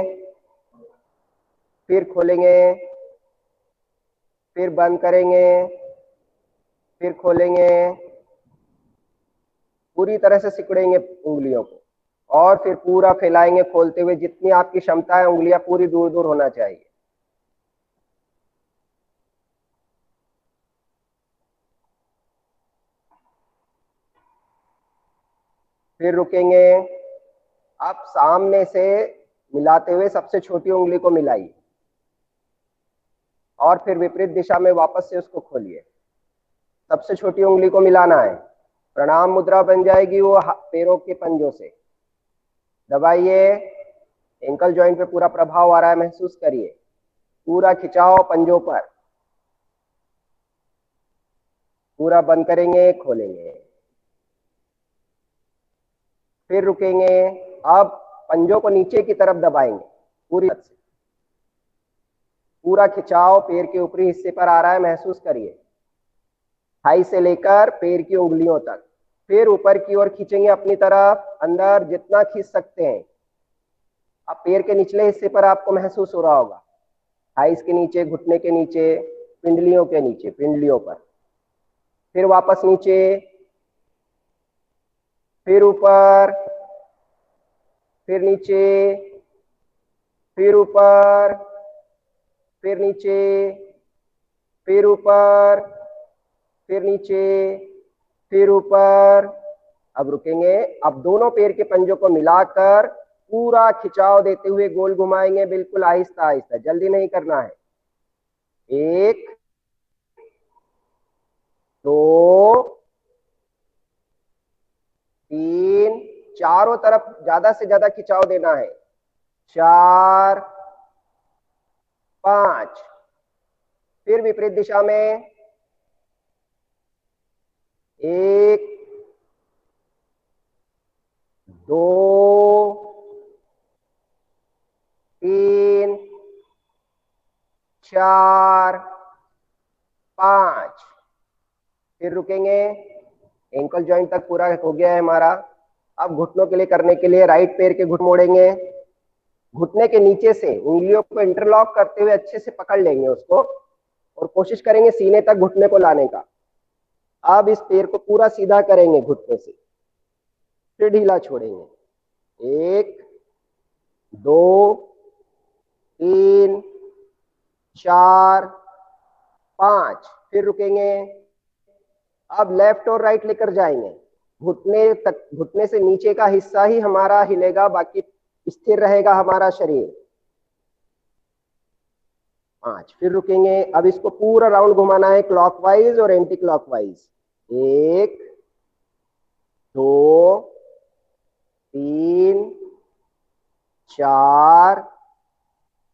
फिर खोलेंगे, फिर बंद करेंगे, फिर खोलेंगे। पूरी तरह से सिकुड़ेंगे उंगलियों को, और फिर पूरा फैलाएंगे खोलते हुए। जितनी आपकी क्षमता है उंगलियां पूरी दूर दूर होना चाहिए। फिर रुकेंगे। आप सामने से मिलाते हुए सबसे छोटी उंगली को मिलाइए और फिर विपरीत दिशा में वापस से उसको खोलिए। सबसे छोटी उंगली को मिलाना है। प्रणाम मुद्रा बन जाएगी वो पैरों के पंजों से। दबाइए, एंकल जॉइंट पे पूरा प्रभाव आ रहा है, महसूस करिए। पूरा खिंचाव पंजों पर। पूरा बंद करेंगे, खोलेंगे, फिर रुकेंगे। अब पंजों को नीचे की तरफ दबाएंगे पूरी तरह से। पूरा खिंचाव पैर के ऊपरी हिस्से पर आ रहा है, महसूस करिए। थाई से लेकर पैर की उंगलियों तक। फिर ऊपर की ओर खींचेंगे अपनी तरफ, अंदर जितना खींच सकते हैं। अब पैर के निचले हिस्से पर आपको महसूस हो रहा होगा, थाइस के नीचे, घुटने के नीचे, पिंडलियों के नीचे, पिंडलियों पर। फिर वापस नीचे, फिर ऊपर, फिर नीचे, फिर ऊपर, फिर नीचे, फिर ऊपर, फिर नीचे, फिर ऊपर। अब रुकेंगे। अब दोनों पैर के पंजों को मिलाकर पूरा खिंचाव देते हुए गोल घुमाएंगे, बिल्कुल आहिस्ता आहिस्ता, जल्दी नहीं करना है। 1 2 3, चारों तरफ ज्यादा से ज्यादा खिंचाव देना है। 4 5, फिर विपरीत दिशा में। 1 2 3 4 5, फिर रुकेंगे। एंकल जॉइंट तक पूरा हो गया है हमारा। अब घुटनों के लिए करने के लिए राइट पैर के घुट मोड़ेंगे। घुटने के नीचे से उंगलियों को इंटरलॉक करते हुए अच्छे से पकड़ लेंगे उसको, और कोशिश करेंगे सीने तक घुटने को लाने का। अब इस पैर को पूरा सीधा करेंगे घुटने से, फिर ढीला छोड़ेंगे। 1 2 3 4 5, फिर रुकेंगे। अब लेफ्ट और राइट लेकर जाएंगे, घुटने तक, घुटने से नीचे का हिस्सा ही हमारा हिलेगा, बाकी स्थिर रहेगा हमारा शरीर। 5, फिर रुकेंगे। अब इसको पूरा राउंड घुमाना है, क्लॉकवाइज और एंटी क्लॉकवाइज। 1 2 3 4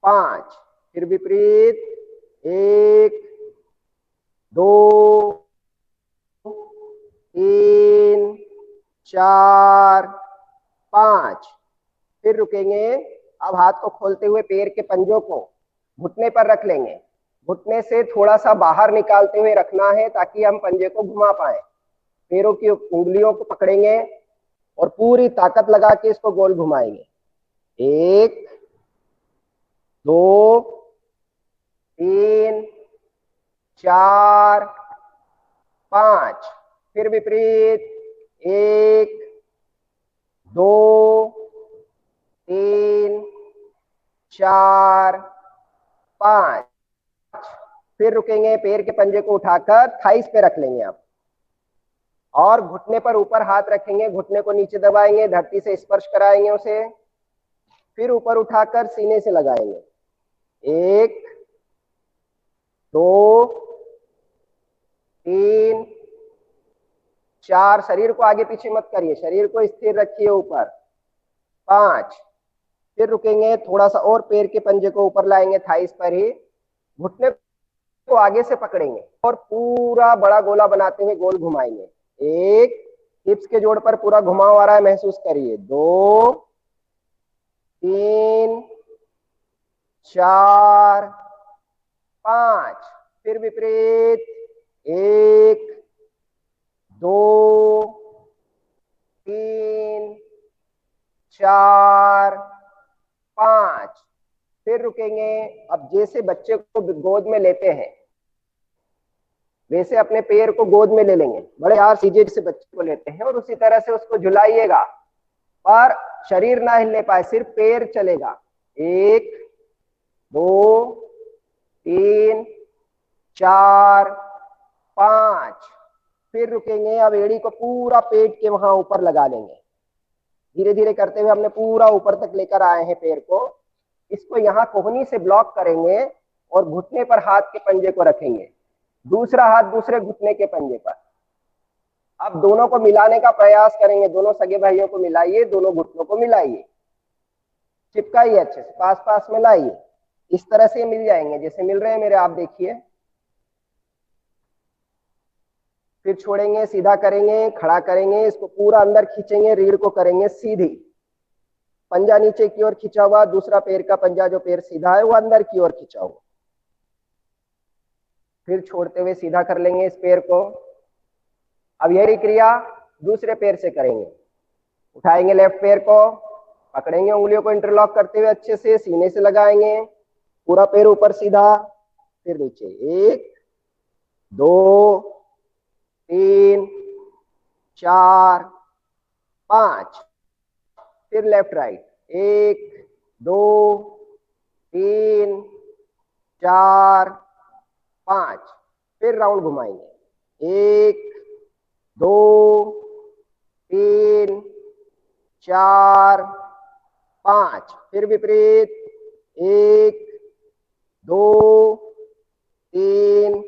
5, फिर विपरीत। 1 2 3 4 5, फिर रुकेंगे। अब हाथ को खोलते हुए पैर के पंजों को घुटने पर रख लेंगे, घुटने से थोड़ा सा बाहर निकालते हुए रखना है ताकि हम पंजे को घुमा पाए। पैरों की उंगलियों को पकड़ेंगे और पूरी ताकत लगा के इसको गोल घुमाएंगे। 1 2 3 4 5, फिर विपरीत। 1 2 3 4 5, फिर रुकेंगे। पैर के पंजे को उठाकर थाइस पे रख लेंगे आप, और घुटने पर ऊपर हाथ रखेंगे, घुटने को नीचे दबाएंगे, धरती से स्पर्श कराएंगे उसे, फिर ऊपर उठाकर सीने से लगाएंगे। 1 2 3 4, शरीर को आगे पीछे मत करिए, शरीर को स्थिर रखिए ऊपर। 5, फिर रुकेंगे, थोड़ा सा और पैर के पंजे को ऊपर लाएंगे, थाइस पर ही, घुटने को आगे से पकड़ेंगे और पूरा बड़ा गोला बनाते हुए गोल घुमाएंगे। 1, हिप्स के जोड़ पर पूरा घुमाव आ रहा है, महसूस करिए। 2 3 4 5, फिर विपरीत। 1 2 3 4 5, फिर रुकेंगे। अब जैसे बच्चे को गोद में लेते हैं वैसे अपने पैर को गोद में ले लेंगे, बड़े यार सीधे से बच्चे को लेते हैं, और उसी तरह से उसको झुलाइएगा, पर शरीर ना हिलने पाए, सिर्फ पैर चलेगा। 1 2 3 4 5, फिर रुकेंगे। अब एड़ी को पूरा पेट के वहां ऊपर लगा लेंगे, धीरे धीरे करते हुए हमने पूरा ऊपर तक लेकर आए हैं पैर को। इसको यहाँ कोहनी से ब्लॉक करेंगे और घुटने पर हाथ के पंजे को रखेंगे, दूसरा हाथ दूसरे घुटने के पंजे पर। अब दोनों को मिलाने का प्रयास करेंगे, दोनों सगे भाइयों को मिलाइए, दोनों घुटनों को मिलाइए, चिपकाइए, अच्छे से पास पास में लाइए, इस तरह से मिल जाएंगे जैसे मिल रहे हैं मेरे, आप देखिए। फिर छोड़ेंगे, सीधा करेंगे, खड़ा करेंगे, इसको पूरा अंदर खींचेंगे, रीढ़ को करेंगे सीधी, पंजा नीचे की ओर खींचा हुआ, दूसरा पैर का पंजा जो पैर सीधा है वो अंदर की ओर खींचा हुआ। फिर छोड़ते हुए सीधा कर लेंगे इस पैर को। अब यही क्रिया दूसरे पैर से करेंगे, उठाएंगे लेफ्ट पैर को, पकड़ेंगे, उंगलियों को इंटरलॉक करते हुए अच्छे से सीने से लगाएंगे, पूरा पैर ऊपर सीधा, फिर नीचे। 1 2 3 4 5, फिर लेफ्ट राइट। 1 2 3 4 5, फिर राउंड घुमाएंगे। 1 2 3 4 5, फिर विपरीत। 1 2 3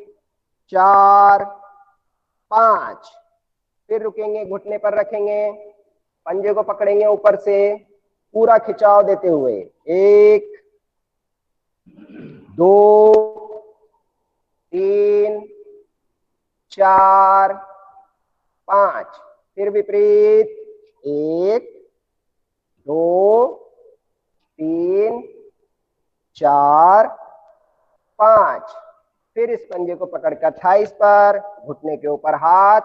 4 5, फिर रुकेंगे, घुटने पर रखेंगे, पंजे को पकड़ेंगे ऊपर से, पूरा खिंचाव देते हुए। 1 2 3 4 5, फिर विपरीत। 1 2 3 4 5, फिर इस पंजे को पकड़कर थाइस पर, घुटने के ऊपर हाथ,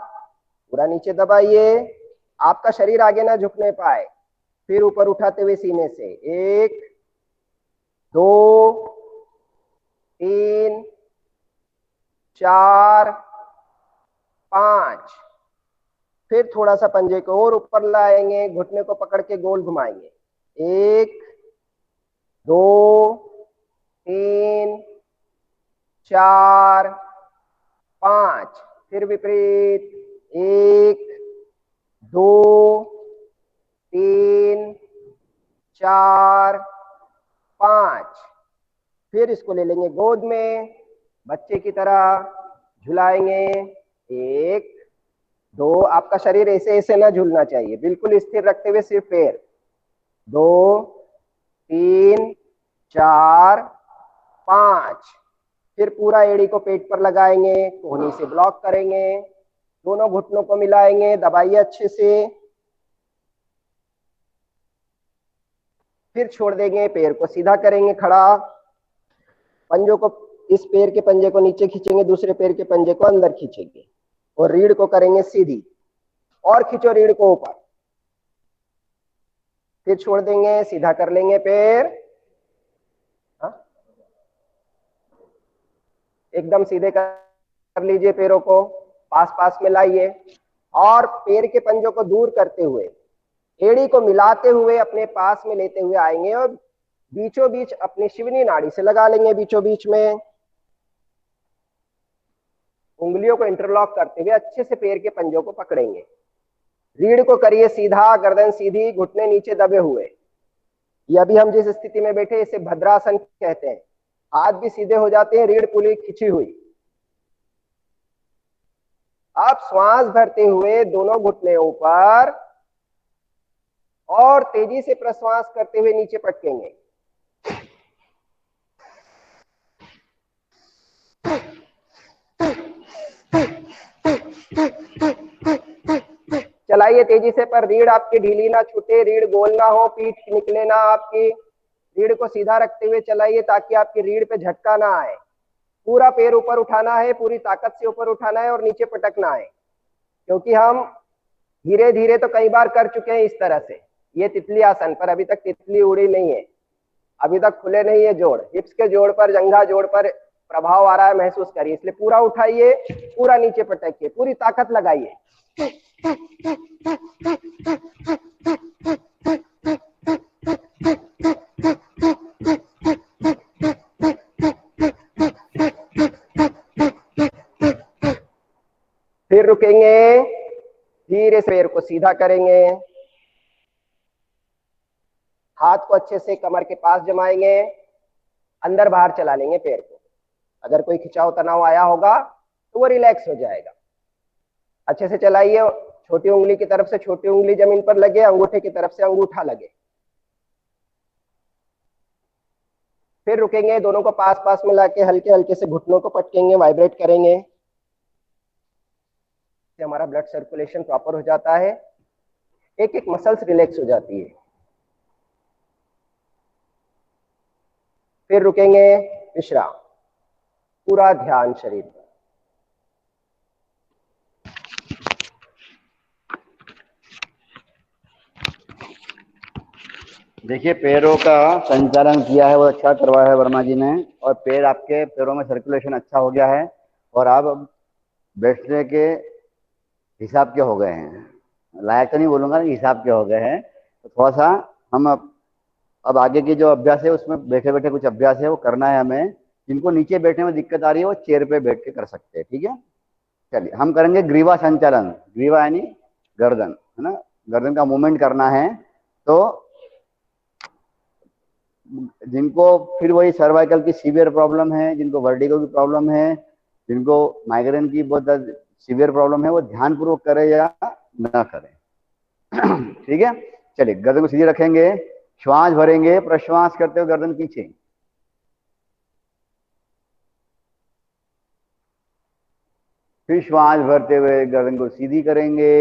पूरा नीचे दबाइए, आपका शरीर आगे ना झुकने पाए, फिर ऊपर उठाते हुए सीने से। 1 2 3 4 5। फिर थोड़ा सा पंजे को और ऊपर लाएंगे, घुटने को पकड़ के गोल घुमाएंगे। 1 2 3 4 5। फिर विपरीत। 1 2 3 4 5। फिर इसको ले लेंगे गोद में, बच्चे की तरह झुलाएंगे। 1 2। आपका शरीर ऐसे ऐसे ना झूलना चाहिए, बिल्कुल स्थिर रखते हुए सिर्फ पैर। 2 3 4 5। फिर पूरा एड़ी को पेट पर लगाएंगे, कोहनी से ब्लॉक करेंगे, दोनों घुटनों को मिलाएंगे, दबाइए अच्छे से। फिर छोड़ देंगे, पैर को सीधा करेंगे खड़ा, पंजों को, इस पैर के पंजे को नीचे खींचेंगे, दूसरे पैर के पंजे को अंदर खींचेंगे और रीढ़ को करेंगे सीधी, और खींचो रीढ़ को ऊपर। फिर छोड़ देंगे, सीधा कर लेंगे पैर, एकदम सीधे कर लीजिए, पैरों को पास पास में लाइए और पैर के पंजों को दूर करते हुए एड़ी को मिलाते हुए अपने पास में लेते हुए आएंगे और बीचों बीच अपनी शिवनी नाड़ी से लगा लेंगे। बीचों बीच में उंगलियों को इंटरलॉक करते हुए अच्छे से पैर के पंजों को पकड़ेंगे। रीढ़ को करिए सीधा, गर्दन सीधी, घुटने नीचे दबे हुए। ये अभी हम जिस स्थिति में बैठे इसे भद्रासन कहते हैं। हाथ भी सीधे हो जाते हैं, रीढ़ पूरी खिंची हुई। आप श्वास भरते हुए दोनों घुटने ऊपर और तेजी से प्रश्वास करते हुए नीचे पटकेंगे। चलाइए तेजी से, पर रीढ़ आपकी ढीली ना छूटे, रीढ़ गोल ना हो, पीठ निकले ना आपकी। रीढ़ को सीधा रखते हुए चलाइए ताकि आपकी रीढ़ पे झटका ना आए। पूरा पैर ऊपर उठाना है, पूरी ताकत से ऊपर उठाना है और नीचे पटकना है, क्योंकि हम धीरे धीरे तो कई बार कर चुके हैं इस तरह से। ये तितली आसन, पर अभी तक तितली उड़ी नहीं है, अभी तक खुले नहीं है जोड़। हिप्स के जोड़ पर, जंघा जोड़ पर प्रभाव आ रहा है, महसूस करिए। इसलिए पूरा उठाइए, पूरा नीचे पटकिए, पूरी ताकत लगाइए। फिर रुकेंगे, धीरे से पैर को सीधा करेंगे, हाथ को अच्छे से कमर के पास जमाएंगे, अंदर बाहर चला लेंगे पैर को। अगर कोई खिंचाव तनाव आया होगा तो वो रिलैक्स हो जाएगा। अच्छे से चलाइए, छोटी उंगली की तरफ से छोटी उंगली जमीन पर लगे, अंगूठे की तरफ से अंगूठा लगे। फिर रुकेंगे, दोनों को पास पास मिला के हल्के हल्के से घुटनों को पटकेंगे, वाइब्रेट करेंगे, इससे हमारा ब्लड सर्कुलेशन प्रॉपर हो जाता है, एक एक मसल्स रिलैक्स हो जाती है। फिर रुकेंगे, विश्राम, पूरा ध्यान शरीर पर। देखिए, पैरों का संचालन किया है वो अच्छा करवाया है वर्मा जी ने, और पैर आपके पैरों में सर्कुलेशन अच्छा हो गया है और आप बैठने के हिसाब के हो गए हैं। लायक तो नहीं बोलूंगा, हिसाब के हो गए हैं। तो थोड़ा सा हम अब आगे की जो अभ्यास है उसमें बैठे बैठे कुछ अभ्यास है वो करना है हमें। जिनको नीचे बैठने में दिक्कत आ रही है वो चेयर पे बैठ के कर सकते हैं, ठीक है। चलिए हम करेंगे ग्रीवा संचालन। ग्रीवा यानी गर्दन, है ना, गर्दन का मूवमेंट करना है। तो जिनको फिर वही सर्वाइकल की सीवियर प्रॉब्लम है, जिनको वर्टिगो की प्रॉब्लम है, जिनको माइग्रेन की बहुत सीवियर प्रॉब्लम है, वो ध्यानपूर्वक करे या ना करें। ठीक है, चलिए गर्दन को सीधी रखेंगे, श्वास भरेंगे, प्रश्वास करते हुए गर्दन पीछे, फिर श्वास भरते हुए गर्दन को सीधी करेंगे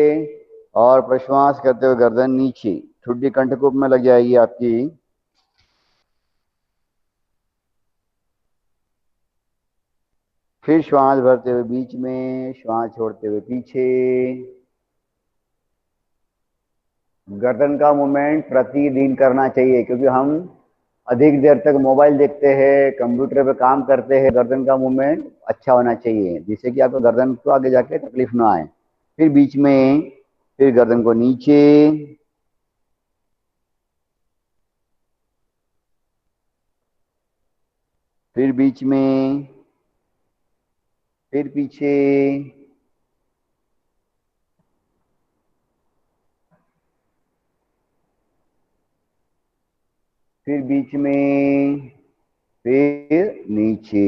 और प्रश्वास करते हुए गर्दन नीचे, ठुड्डी कंठकूप में लग जाएगी आपकी। फिर श्वास भरते हुए बीच में, श्वास छोड़ते हुए पीछे। गर्दन का मूवमेंट प्रतिदिन करना चाहिए, क्योंकि हम अधिक देर तक मोबाइल देखते हैं, कंप्यूटर पे काम करते हैं, गर्दन का मूवमेंट अच्छा होना चाहिए जिससे कि आपको गर्दन को आगे जाके तकलीफ ना आए। फिर बीच में, फिर गर्दन को नीचे, फिर बीच में, फिर पीछे, फिर बीच में, फिर नीचे।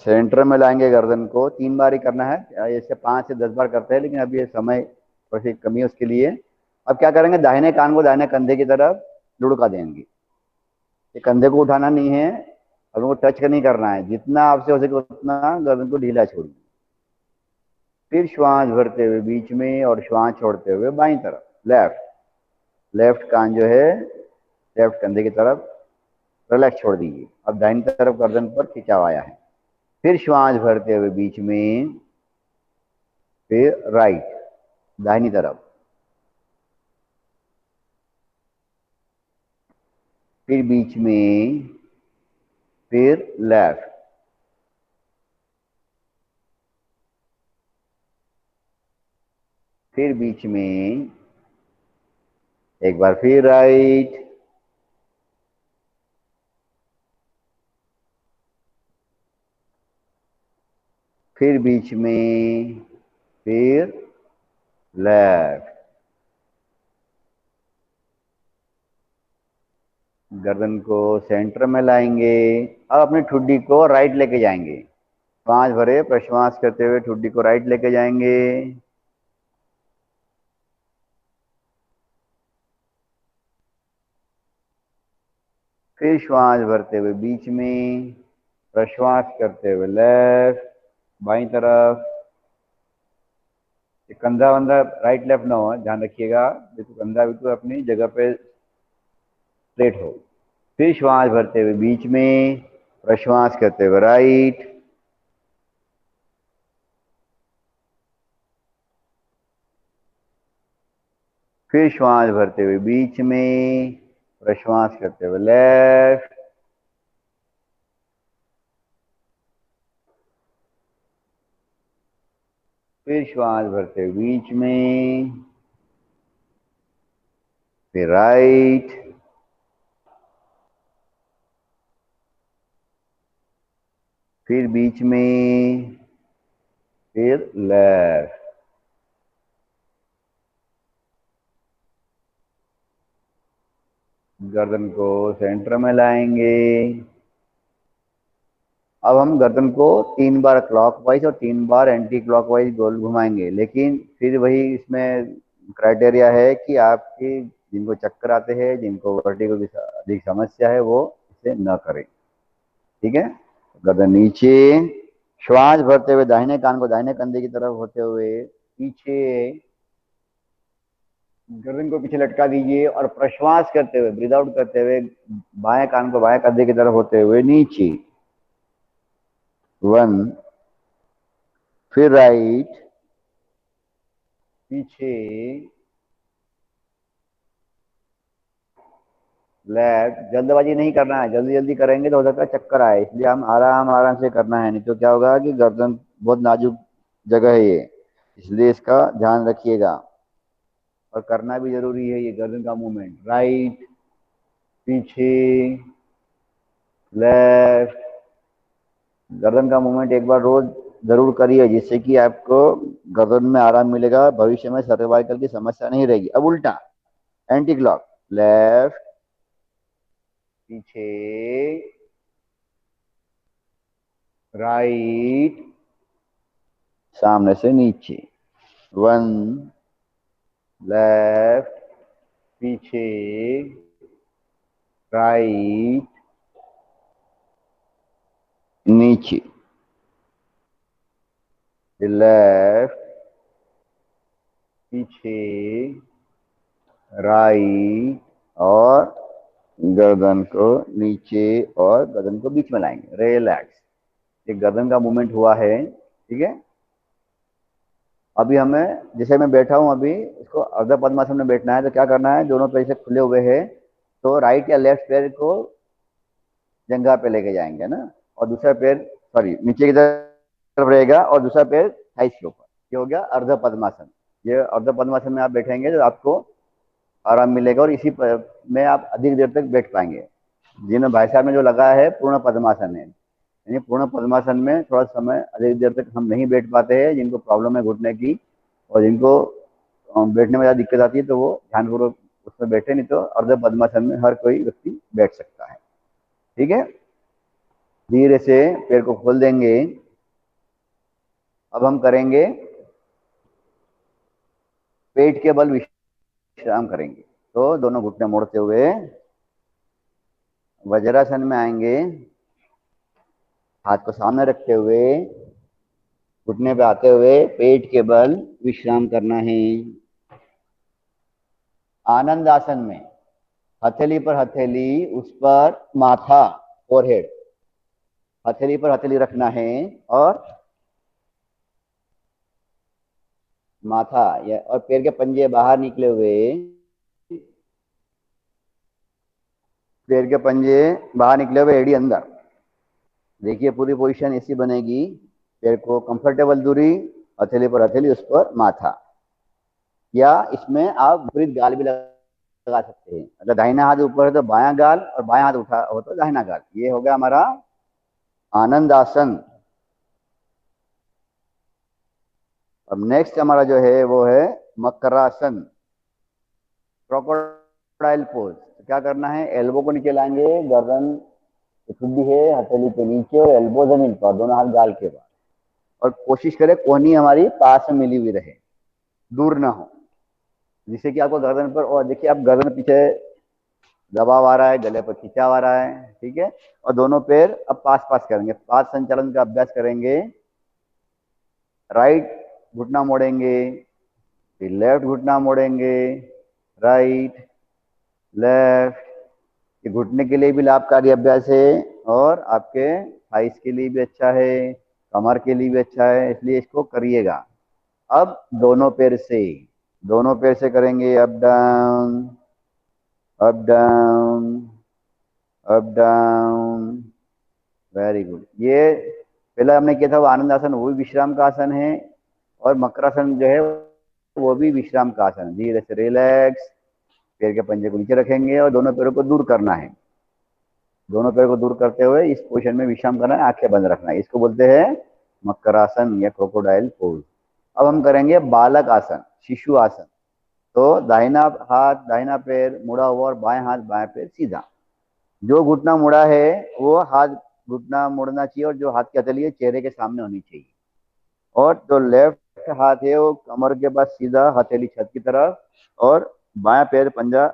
सेंटर में लाएंगे गर्दन को, 3 बार ही करना है, ऐसे 5 से 10 बार करते हैं लेकिन अभी ये समय थोड़ी सी कमी है उसके लिए। अब क्या करेंगे, दाहिने कान को दाहिने कंधे की तरफ लुढ़का देंगे। ये कंधे को उठाना नहीं है, अब उनको टच नहीं करना है, जितना आपसे हो सके उतना गर्दन को ढीला छोड़िए। फिर श्वास भरते हुए बीच में और श्वास छोड़ते हुए बाईं तरफ, लेफ्ट। लेफ्ट कान जो है लेफ्ट कंधे की तरफ रिलैक्स छोड़ दीजिए। अब दाहिनी तरफ गर्दन पर खिंचाव आया है। फिर श्वास भरते हुए बीच में, फिर राइट दाहिनी तरफ, फिर बीच में, फिर लेफ्ट, फिर बीच में, एक बार फिर राइट, फिर बीच में, फिर लेफ्ट। गर्दन को सेंटर में लाएंगे। अब अपनी ठुड्डी को राइट लेके जाएंगे। श्वास भरे, प्रश्वास करते हुए ठुड्डी को राइट लेके जाएंगे। फिर श्वास भरते हुए बीच में, प्रश्वास करते हुए लेफ्ट बाईं तरफ। ये कंधा वंधा राइट लेफ्ट ना हो, ध्यान रखिएगा, बिल्कुल कंधा बिल्कुल अपनी जगह पे स्ट्रेट हो। फिर श्वास भरते हुए बीच में, प्रश्वास करते हुए राइट, फिर श्वास भरते हुए बीच में, प्रश्वास करते हुए लेफ्ट, फिर श्वास भरते हुए बीच में, फिर राइट, फिर बीच में, फिर लेफ्ट। गर्दन को सेंटर में लाएंगे। अब हम गर्दन को 3 बार क्लॉकवाइज और 3 बार एंटी क्लॉकवाइज गोल घुमाएंगे, लेकिन फिर वही इसमें क्राइटेरिया है कि आपकी जिनको चक्कर आते हैं, जिनको वर्टिगो की अधिक समस्या है, वो इसे न करें। ठीक है, गर्दन नीचे, श्वास भरते हुए दाहिने कान को दाहिने कंधे की तरफ होते हुए पीछे, गर्दन को पीछे लटका दीजिए और प्रश्वास करते हुए, ब्रीद आउट करते हुए, बाएं कान को बाएं कंधे की तरफ होते हुए नीचे, 1, फिर राइट, पीछे, लेफ्ट। जल्दबाजी नहीं करना है, जल्दी जल्दी करेंगे तो हो सकता है चक्कर आए, इसलिए हम आराम आराम से करना है, नहीं तो क्या होगा कि गर्दन बहुत नाजुक जगह है ये, इसलिए इसका ध्यान रखिएगा। और करना भी जरूरी है ये गर्दन का मूवमेंट, राइट, पीछे, लेफ्ट। गर्दन का मूवमेंट एक बार रोज जरूर करिए, जिससे कि आपको गर्दन में आराम मिलेगा, भविष्य में सर्वाइकल की समस्या नहीं रहेगी। अब उल्टा, एंटी क्लॉक, लेफ्ट, पीछे, राइट, सामने से नीचे, 1, लेफ्ट, पीछे, राइट, नीचे, लेफ्ट, पीछे, राइट, और गर्दन को नीचे और गर्दन को बीच में लाएंगे, रिलैक्स। ये गर्दन का मूवमेंट हुआ है, ठीक है। अभी हमें, जैसे मैं बैठा हूँ अभी, इसको अर्ध पद्मासन में बैठना है, तो क्या करना है, दोनों पैर से खुले हुए हैं, तो राइट या लेफ्ट पैर को जंघा पे लेके जाएंगे ना, और दूसरा पैर, सॉरी, नीचे की तरफ रहेगा, और दूसरा पैर थाइस के ऊपर। ये हो गया अर्ध पद्मासन। ये अर्ध पद्मासन में आप बैठेंगे तो आपको आराम मिलेगा, और इसी में आप अधिक देर तक बैठ पाएंगे। जिन्होंने भाई साहब ने जो लगा है पूर्ण पद्मासन है, यानी पूर्ण पद्मासन में थोड़ा समय अधिक देर तक हम नहीं बैठ पाते हैं, जिनको प्रॉब्लम है घुटने की, और जिनको बैठने में ज़्यादा दिक्कत आती है, तो वो ध्यानपूर्वक उसमें बैठे, नहीं तो अर्ध पद्मासन में हर कोई व्यक्ति बैठ सकता है। ठीक है, धीरे से पैर को खोल देंगे। अब हम करेंगे पेट के बल विश्राम करेंगे। तो दोनों घुटने मोड़ते हुए वज्रासन में आएंगे, हाथ को सामने रखते हुए घुटने पे आते हुए पेट के बल विश्राम करना है। आनंद आसन में हथेली पर हथेली, उस पर माथा, फोरहेड, हथेली पर हथेली रखना है, और माथा या और पैर के पंजे बाहर निकले हुए, पैर के पंजे बाहर निकले हुए, एड़ी अंदर। देखिए पूरी पोजीशन ऐसी बनेगी, पैर को कंफर्टेबल दूरी, हथेली पर हथेली, उस पर माथा। या इसमें आप विपरीत गाल भी लगा सकते हैं, अगर दाहिना हाथ ऊपर है तो बायां गाल, और बायां हाथ उठा हो तो दाहिना गाल। ये हो गया हमारा आनंद आसन। अब नेक्स्ट हमारा जो है वो है मकरासन, क्रोकोडाइल पोज। तो क्या करना है, एल्बो को नीचे लाएंगे, गर्दन ठुड्डी है हथेली के नीचे, और एल्बो जमीन पर, दोनों हाथ गाल के बाद, और कोशिश करें कोहनी हमारी पास में मिली हुई रहे, दूर ना हो, जिससे कि आपको गर्दन पर, और देखिए आप गर्दन पीछे दबाव आ रहा है, गले पर खिंचाव आ रहा है। ठीक है, और दोनों पैर अब पास पास करेंगे, पास संचालन का अभ्यास करेंगे। राइट घुटना मोड़ेंगे, फिर लेफ्ट घुटना मोड़ेंगे, राइट लेफ्ट। ये घुटने के लिए भी लाभकारी अभ्यास है, और आपके थाइस के लिए भी अच्छा है, कमर के लिए भी अच्छा है, इसलिए इसको करिएगा। अब दोनों पैर से करेंगे, up down, up down, up down. Very good. ये पहला हमने किया था वो आनंद आसन, वो भी विश्राम का आसन है, और मकरासन जो है वो भी विश्राम का आसन है। धीरे से रिलैक्स, पैर के पंजे को नीचे रखेंगे, और दोनों पैरों को दूर करना है। दोनों पैर को दूर करते हुए इस पोजीशन में विश्राम करना है, आंखें बंद रखना है। इसको बोलते हैं मकरासन या क्रोकोडाइल पोज। अब हम करेंगे बालक आसन, शिशु आसन। तो दाहिना हाथ दाहिना पैर मुड़ा हुआ, और बाएं हाथ बाएं पैर सीधा। जो घुटना मुड़ा है वो हाथ घुटना मुड़ना चाहिए, और जो हाथ की हथेली है चेहरे के सामने होनी चाहिए, और जो लेफ्ट हाथ है वो कमर के पास सीधा, हथेली छत की तरफ, और बायां पैर पंजा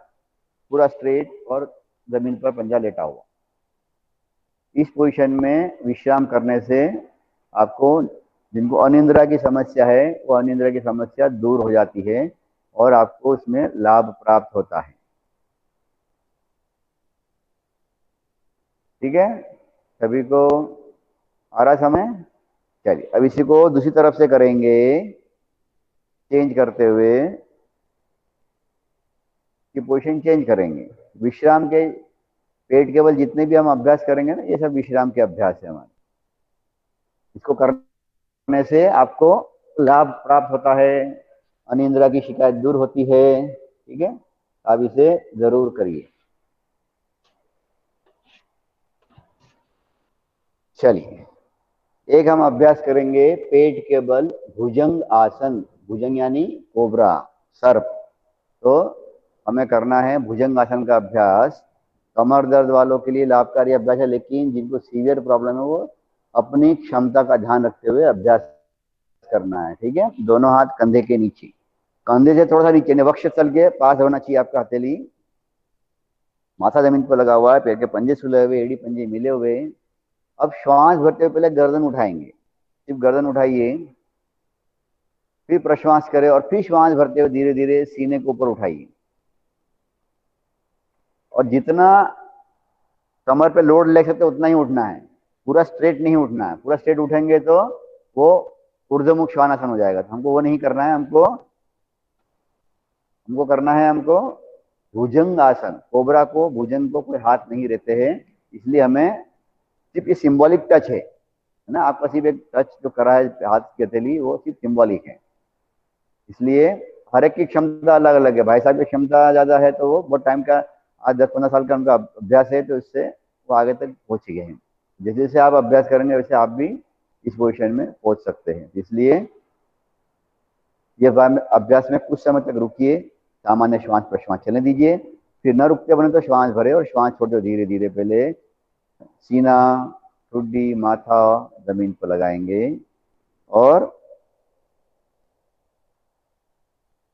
पूरा स्ट्रेट, और जमीन पर पंजा लेटा हुआ। इस पोजीशन में विश्राम करने से आपको, जिनको अनिद्रा की समस्या है, वो अनिद्रा की समस्या दूर हो जाती है, और आपको उसमें लाभ प्राप्त होता है। ठीक है, सभी को आ रहा समय। चलिए अब इसी को दूसरी तरफ से करेंगे, चेंज करते हुए की पोजीशन चेंज करेंगे। विश्राम के, पेट के बल जितने भी हम अभ्यास करेंगे ना, ये सब विश्राम के अभ्यास है हमारे। इसको करने से आपको लाभ प्राप्त होता है, अनिद्रा की शिकायत दूर होती है। ठीक है, आप इसे जरूर करिए। चलिए एक हम अभ्यास करेंगे पेट के बल भुजंग आसन। भुजंग यानी कोबरा, सर्प। तो हमें करना है भुजंग आसन का अभ्यास। कमर दर्द वालों के लिए लाभकारी अभ्यास है, लेकिन जिनको सीवियर प्रॉब्लम है वो अपनी क्षमता का ध्यान रखते हुए अभ्यास करना है। ठीक है, दोनों हाथ कंधे के नीचे, कंधे से थोड़ा सा नीचे, वक्ष स्थल के पास होना चाहिए आपका हथेली। माथा जमीन पर लगा हुआ है, पैर के पंजे सुले हुए, एड़ी पंजे मिले हुए। अब श्वास भरते हुए पहले गर्दन उठाएंगे, सिर्फ गर्दन उठाइए, फिर प्रश्वास करें, और फिर श्वास भरते हुए धीरे धीरे सीने को ऊपर उठाइए। और जितना कमर पे लोड ले सकते उतना ही उठना है, पूरा स्ट्रेट नहीं उठना है। पूरा स्ट्रेट उठेंगे तो वो ऊर्ध्वमुख श्वानासन हो जाएगा। तो हमको वो नहीं करना है, हमको करना है हमको भुजंग आसन। कोबरा को, भुजंग को कोई हाथ नहीं रहते हैं, इसलिए हमें सिर्फ ये सिंबॉलिक टच है ना, आपका सिर्फ एक टच जो करा है हाथ की हथेली, वो सिर्फ सिंबॉलिक है। इसलिए हर एक की क्षमता अलग अलग है। भाई साहब की क्षमता ज्यादा है तो वो बहुत टाइम का, आज 10-15 साल का उनका अभ्यास है, तो इससे वो आगे तक पहुंच गए हैं। जैसे जैसे आप अभ्यास करेंगे वैसे आप भी इस पोजिशन में पहुंच सकते हैं। इसलिए ये अभ्यास में कुछ समय तक रुकिए, सामान्य श्वास प्रश्वास चलने दीजिए, फिर न रुकते बने तो श्वास भरे और श्वास छोड़ते धीरे धीरे। पहले सीना, ठुड्डी, माथा जमीन पर लगाएंगे और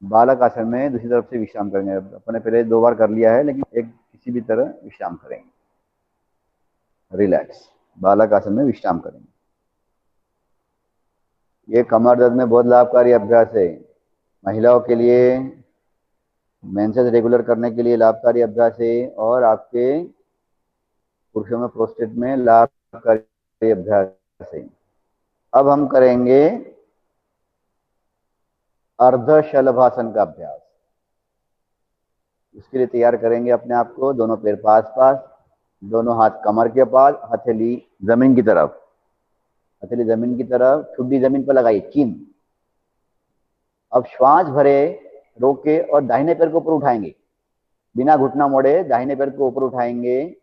बालक आसन में दूसरी तरफ से विश्राम करेंगे। अपने पहले 2 बार कर लिया है, लेकिन एक किसी भी तरह विश्राम करेंगे, रिलैक्स बालक आसन में विश्राम करेंगे। ये कमर दर्द में बहुत लाभकारी अभ्यास है। महिलाओं के लिए मेंसेस रेगुलर करने के लिए लाभकारी अभ्यास है, और आपके पुरुषों में प्रोस्टेट में लाभकारी अभ्यास है। अब हम करेंगे अर्ध शलभासन का अभ्यास। उसके लिए तैयार करेंगे अपने आप को, दोनों पैर पास पास, दोनों हाथ कमर के पास, हथेली जमीन की तरफ, हथेली जमीन की तरफ, ठुड्डी जमीन पर लगाई, चिन। अब श्वास भरे, रोके और दाहिने पैर को ऊपर उठाएंगे, बिना घुटना मोड़े दाहिने पैर को ऊपर उठाएंगे।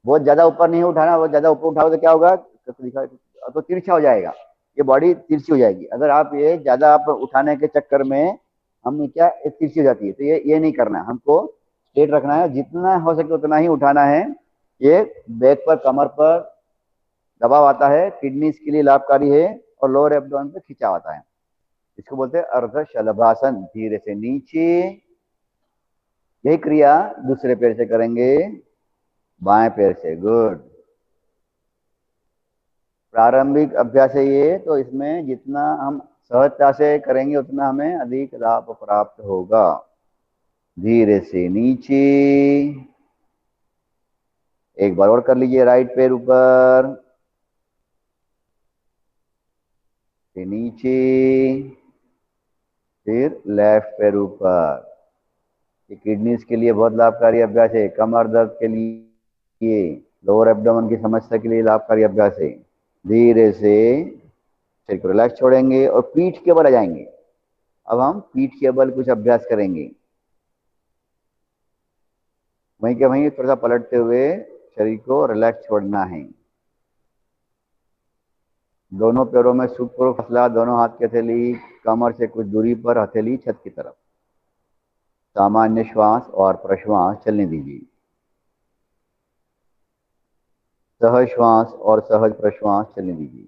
बहुत ज्यादा ऊपर नहीं उठाना, बहुत ज्यादा ऊपर उठाओ तो क्या होगा, तो तिरछा हो जाएगा, ये बॉडी तिरछी हो जाएगी। अगर आप ये ज्यादा आप उठाने के चक्कर में हम क्या तिरछी हो जाती है, तो ये नहीं करना है, हमको स्ट्रेट रखना है, जितना हो सके उतना ही उठाना है। ये बैक पर, कमर पर दबाव आता है, किडनीज के लिए लाभकारी है, और लोअर एब्डोमेन पे खिंचाव आता है। इसको बोलते हैं अर्ध शलभासन। धीरे से नीचे, यही क्रिया दूसरे पैर से करेंगे, बाएं पैर से। गुड। प्रारंभिक अभ्यास है ये, तो इसमें जितना हम सहजता से करेंगे उतना हमें अधिक लाभ प्राप्त होगा। धीरे से नीचे, एक बार और कर लीजिए, राइट पैर ऊपर, फिर नीचे, फिर लेफ्ट पैर ऊपर। ये किडनीज के लिए बहुत लाभकारी अभ्यास है, कमर दर्द के लिए, लोअर एब्डोमेन की समस्या के लिए लाभकारी अभ्यास है। धीरे से शरीर को रिलैक्स छोड़ेंगे और पीठ के बल आ जाएंगे। अब हम पीठ के बल कुछ अभ्यास करेंगे, वहीं के वहीं थोड़ा सा पलटते हुए शरीर को रिलैक्स छोड़ना है। दोनों पैरों में सुखपूर्वक फासला, दोनों हाथ की हथेली कमर से कुछ दूरी पर, हथेली छत की तरफ। सामान्य श्वास और प्रश्वास चलने दीजिए, सहज श्वास और सहज प्रश्वास चलने दीजिए।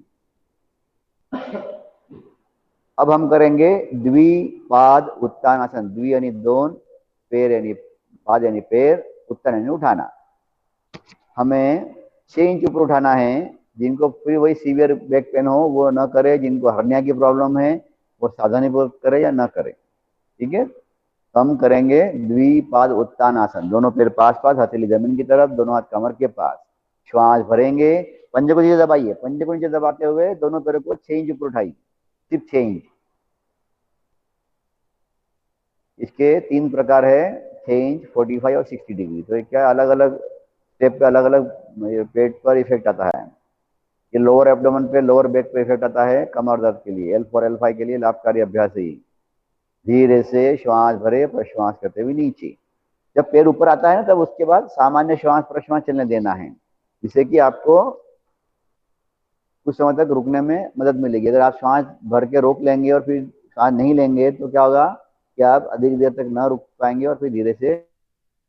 अब हम करेंगे द्विपाद उत्तान आसन। द्वि यानी 2, पैर यानी पाद यानी पैर, उत्तान यानी उठाना। हमें 6 इंच ऊपर उठाना है। जिनको फिर वही सीवियर बैक पेन हो वो न करे, जिनको हर्निया की प्रॉब्लम है वो सावधानीपूर्वक करे या न करे, ठीक है। तो हम करेंगे द्विपाद उत्तान आसन। दोनों पैर पास पास, हथेली जमीन की तरफ, दोनों हाथ कमर के पास। श्वास भरेंगे, पंजे को नीचे दबाइए, पंजे को नीचे दबाते हुए दोनों पैरों को 6 इंच ऊपर उठाइए, सिर्फ 6 इंच। इसके 3 प्रकार है, 6 इंच, 45 और 60 डिग्री। तो क्या अलग अलग स्टेप पे अलग अलग पेट पर इफेक्ट आता है। ये लोअर एब्डोमेन पे, लोअर बैक पे इफेक्ट आता है कमर दर्द के लिए। L4 L5 के लिए लाभकारी अभ्यास है। धीरे से श्वास भरे, प्रश्वास करते हुए नीचे। जब पैर ऊपर आता है ना, तब उसके बाद सामान्य श्वास प्रश्वास चलने देना है, जिससे कि आपको कुछ समय तक रुकने में मदद मिलेगी। अगर आप श्वास भर के रोक लेंगे और फिर श्वास नहीं लेंगे तो क्या होगा कि आप अधिक देर तक ना रुक पाएंगे और फिर धीरे से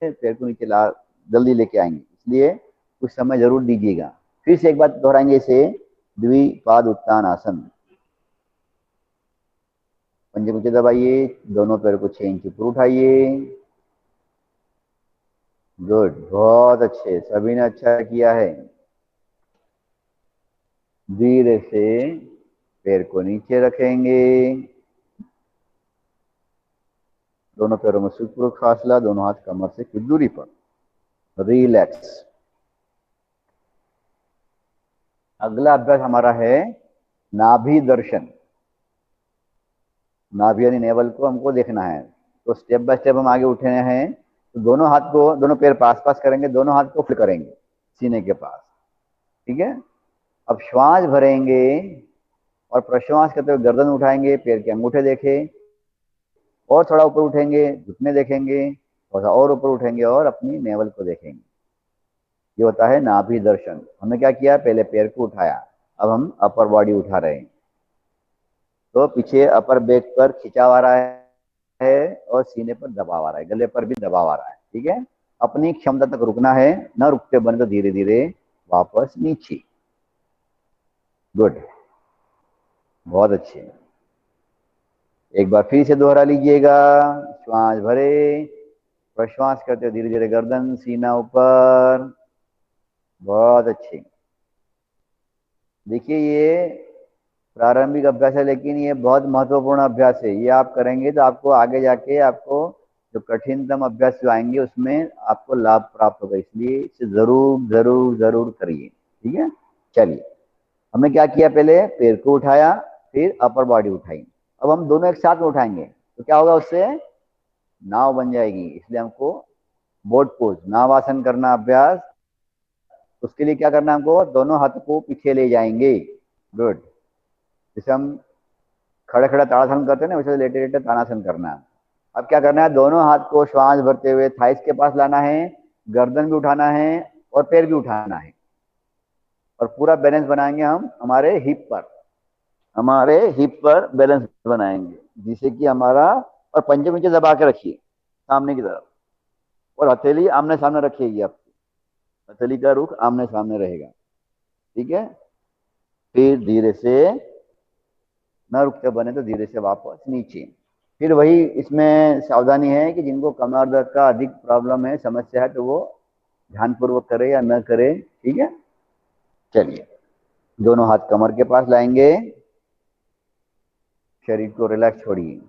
पैर को नीचे ला जल्दी लेके आएंगे। इसलिए कुछ समय जरूर दीजिएगा। फिर से एक बात दोहराएंगे इसे, द्विपाद उत्तान आसन। पंजे नीचे दबाइए, दोनों पैर को 6 इंच ऊपर उठाइए। गुड, बहुत अच्छे, सभी ने अच्छा किया है। धीरे से पैर को नीचे रखेंगे, दोनों पैरों में सुखपूर्वक फासला, दोनों हाथ कमर से कुछ दूरी पर, रिलैक्स। अगला अभ्यास हमारा है नाभि दर्शन, नाभि यानी नेवल को हमको देखना है। तो स्टेप बाय स्टेप हम आगे उठे हैं। तो दोनों हाथ को, दोनों पैर पास पास करेंगे, दोनों हाथ को फ्लिप करेंगे सीने के पास। ठीक है। अब श्वास भरेंगे और प्रश्वास करते हुए गर्दन उठाएंगे, पैर के अंगूठे देखे, और थोड़ा ऊपर उठेंगे, घुटने देखेंगे, थोड़ा और ऊपर उठेंगे और अपनी नेवल को देखेंगे। ये होता है नाभि दर्शन। हमने क्या किया, पहले पैर को उठाया, अब हम अपर बॉडी उठा रहे हैं। तो पीछे अपर बैक पर खिंचाव आ रहा है और सीने पर दबाव आ रहा है, गले पर भी दबाव आ रहा है। ठीक है। अपनी क्षमता तक रुकना है, न रुकते बने तो धीरे धीरे वापस नीचे। गुड, बहुत अच्छे। एक बार फिर से दोहरा लीजिएगा। श्वास भरे, प्रश्वास करते धीरे धीरे गर्दन सीना ऊपर। बहुत अच्छे। देखिए ये प्रारंभिक अभ्यास है, लेकिन ये बहुत महत्वपूर्ण अभ्यास है। ये आप करेंगे तो आपको आगे जाके आपको जो कठिनतम अभ्यास जो आएंगे उसमें आपको लाभ प्राप्त होगा, इसलिए इसे जरूर जरूर जरूर करिए। ठीक है। चलिए, हमने क्या किया, पहले पैर को उठाया, फिर अपर बॉडी उठाई। अब हम दोनों एक साथ में उठाएंगे तो क्या होगा, उससे नाव बन जाएगी। इसलिए हमको बोट पोज, नावासन करना अभ्यास। उसके लिए क्या करना है, हमको दोनों हाथ को पीछे ले जाएंगे। गुड। जैसे हम खड़े खड़े ताड़ासन करते हैं ना, वैसे लेटे लेटे ताड़ासन करना है। अब क्या करना है, दोनों हाथ को श्वास भरते हुए थाइस के पास लाना है, गर्दन भी उठाना है और पैर भी उठाना है, और पूरा बैलेंस बनाएंगे हम हमारे हिप पर। हमारे हिप पर बैलेंस बनाएंगे, जिससे कि हमारा, और पंजे पंजे दबा के रखिए सामने की तरफ, और हथेली आमने सामने रखिएगी आपकी। हथेली का रुख आमने सामने रहेगा। ठीक है। फिर धीरे से, न रुकते बने तो धीरे से वापस नीचे। फिर वही इसमें सावधानी है कि जिनको कमर दर्द का अधिक प्रॉब्लम है, समस्या है, तो वो ध्यानपूर्वक करे या न करे। ठीक है। चलिए, दोनों हाथ कमर के पास लाएंगे, शरीर को रिलैक्स छोड़िए।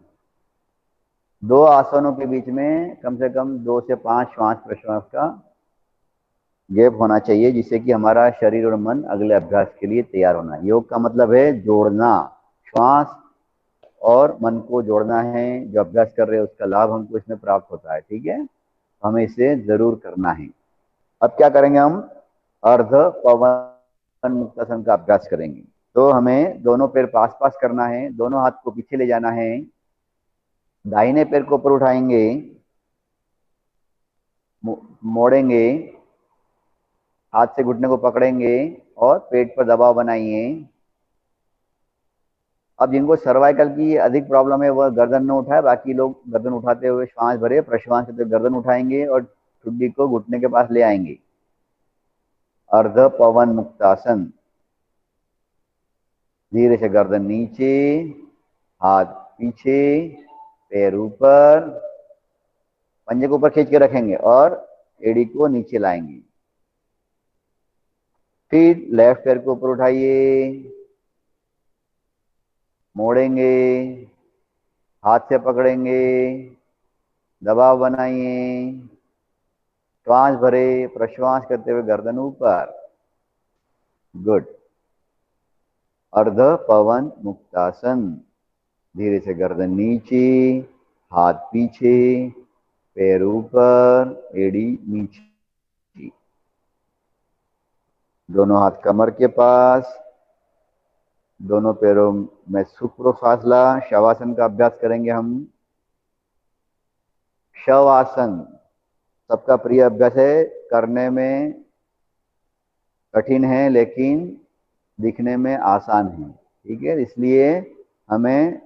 दो आसनों के बीच में कम से कम 2 से 5 श्वास प्रश्वास का गैप होना चाहिए, जिससे कि हमारा शरीर और मन अगले अभ्यास के लिए तैयार होना है। योग का मतलब है जोड़ना, श्वास और मन को जोड़ना है। जो अभ्यास कर रहे हैं उसका लाभ हमको इसमें प्राप्त होता है। ठीक है। हमें इसे जरूर करना है। अब क्या करेंगे, हम अर्ध पवन मुक्तासन का अभ्यास करेंगे। तो हमें दोनों पैर पास पास करना है, दोनों हाथ को पीछे ले जाना है, दाहिने पैर को ऊपर उठाएंगे, मोड़ेंगे, हाथ से घुटने को पकड़ेंगे और पेट पर दबाव बनाइए। अब जिनको सर्वाइकल की अधिक प्रॉब्लम है वह गर्दन न उठाए, बाकी लोग गर्दन उठाते हुए श्वास भरे, प्रश्वास करते गर्दन उठाएंगे और ठुड्डी को घुटने के पास ले आएंगे। अर्ध पवन मुक्तासन। धीरे से गर्दन नीचे, हाथ पीछे, पैर ऊपर, पंजे को ऊपर खींच के रखेंगे और एड़ी को नीचे लाएंगे। फिर लेफ्ट पैर को ऊपर उठाइए, मोड़ेंगे, हाथ से पकड़ेंगे, दबाव बनाइए, श्वास भरे, प्रश्वास करते हुए गर्दन ऊपर। गुड। अर्ध पवन मुक्तासन। धीरे से गर्दन नीचे, हाथ पीछे, पैर ऊपर, एड़ी नीचे, दोनों हाथ कमर के पास, दोनों पैरों में सुप्रो फासला। शवासन का अभ्यास करेंगे हम। शवासन सबका प्रिय अभ्यास है, करने में कठिन है लेकिन दिखने में आसान है। ठीक है। इसलिए हमें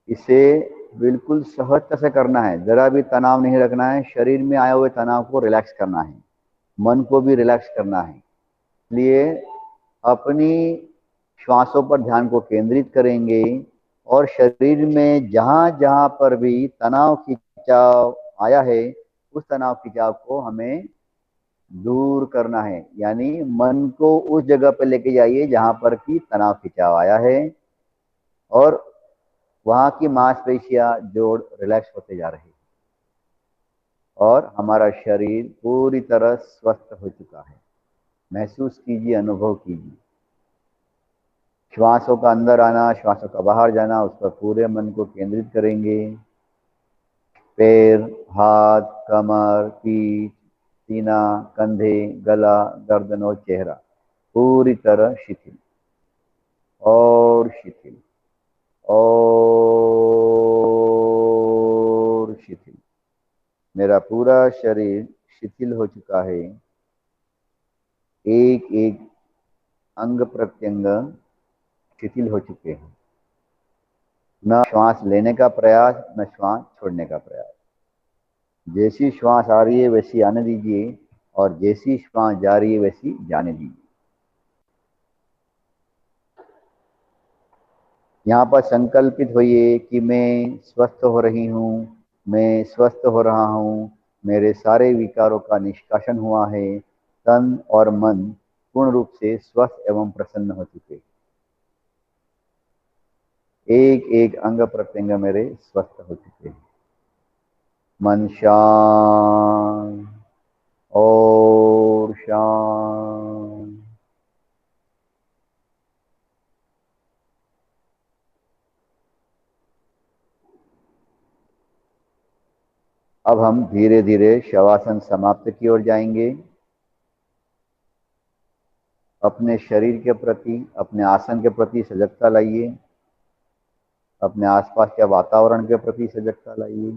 इसे बिल्कुल सहजता से करना है, जरा भी तनाव नहीं रखना है। शरीर में आए हुए तनाव को रिलैक्स करना है, मन को भी रिलैक्स करना है। इसलिए अपनी श्वासों पर ध्यान को केंद्रित करेंगे और शरीर में जहां जहां पर भी तनाव खिंचाव आया है उस तनाव खिंचाव को हमें दूर करना है। यानी मन को उस जगह पर लेके जाइए जहां पर की तनाव खिंचाव आया है, और वहां की मांसपेशियां जोड़ रिलैक्स होते जा रही है और हमारा शरीर पूरी तरह स्वस्थ हो चुका है। महसूस कीजिए, अनुभव कीजिए। श्वासों का अंदर आना, श्वासों का बाहर जाना, उस पर पूरे मन को केंद्रित करेंगे। पैर, हाथ, कमर, पीठ, सीना, कंधे, गला, गर्दन और चेहरा पूरी तरह शिथिल और शिथिल और शिथिल। मेरा पूरा शरीर शिथिल हो चुका है। एक एक अंग प्रत्यंग शिथिल हो चुके हैं। न श्वास लेने का प्रयास, न श्वास छोड़ने का प्रयास। जैसी श्वास आ रही है वैसी आने दीजिए और जैसी श्वास जा रही है वैसी जाने दीजिए। यहाँ पर संकल्पित होइए कि मैं स्वस्थ हो रही हूँ, मैं स्वस्थ हो रहा हूँ, मेरे सारे विकारों का निष्कासन हुआ है, तन और मन पूर्ण रूप से स्वस्थ एवं प्रसन्न हो चुके। एक एक अंग प्रत्यंग मेरे स्वस्थ हो चुके हैं। मन शांत और शांत। अब हम धीरे धीरे शवासन समाप्त की ओर जाएंगे। अपने शरीर के प्रति, अपने आसन के प्रति सजगता लाइए। अपने आसपास के वातावरण के प्रति सजगता लाइए।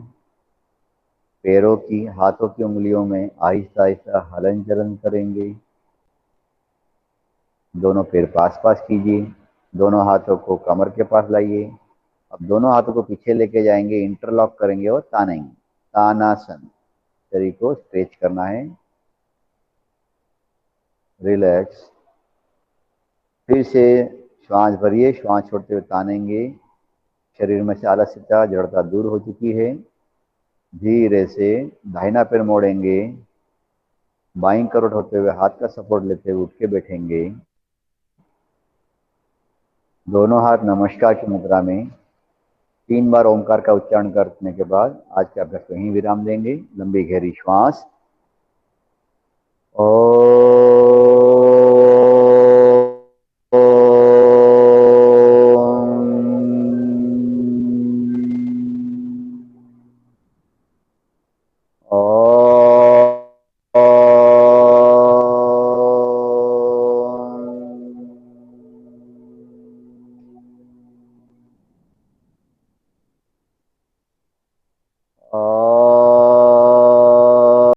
पैरों की, हाथों की उंगलियों में आहिस्ता आहिस्ता हलन चलन करेंगे। दोनों पैर पास पास कीजिए। दोनों हाथों को कमर के पास लाइए। अब दोनों हाथों को पीछे लेके जाएंगे, इंटरलॉक करेंगे और तानेंगे। तानासन। शरीर को स्ट्रेच करना है। रिलैक्स। फिर से श्वास भरिए, श्वास छोड़ते हुए तानेंगे। शरीर में से आलस्यता, जड़ता दूर हो चुकी है। धीरे से दाहिना पैर मोड़ेंगे। बाईं करवट होते हुए हाथ का सपोर्ट लेते हुए उठ के बैठेंगे। दोनों हाथ नमस्कार की मुद्रा में। 3 बार ओंकार का उच्चारण करने के बाद आज के अभ्यास को यहीं विराम देंगे। लंबी गहरी श्वास। ओ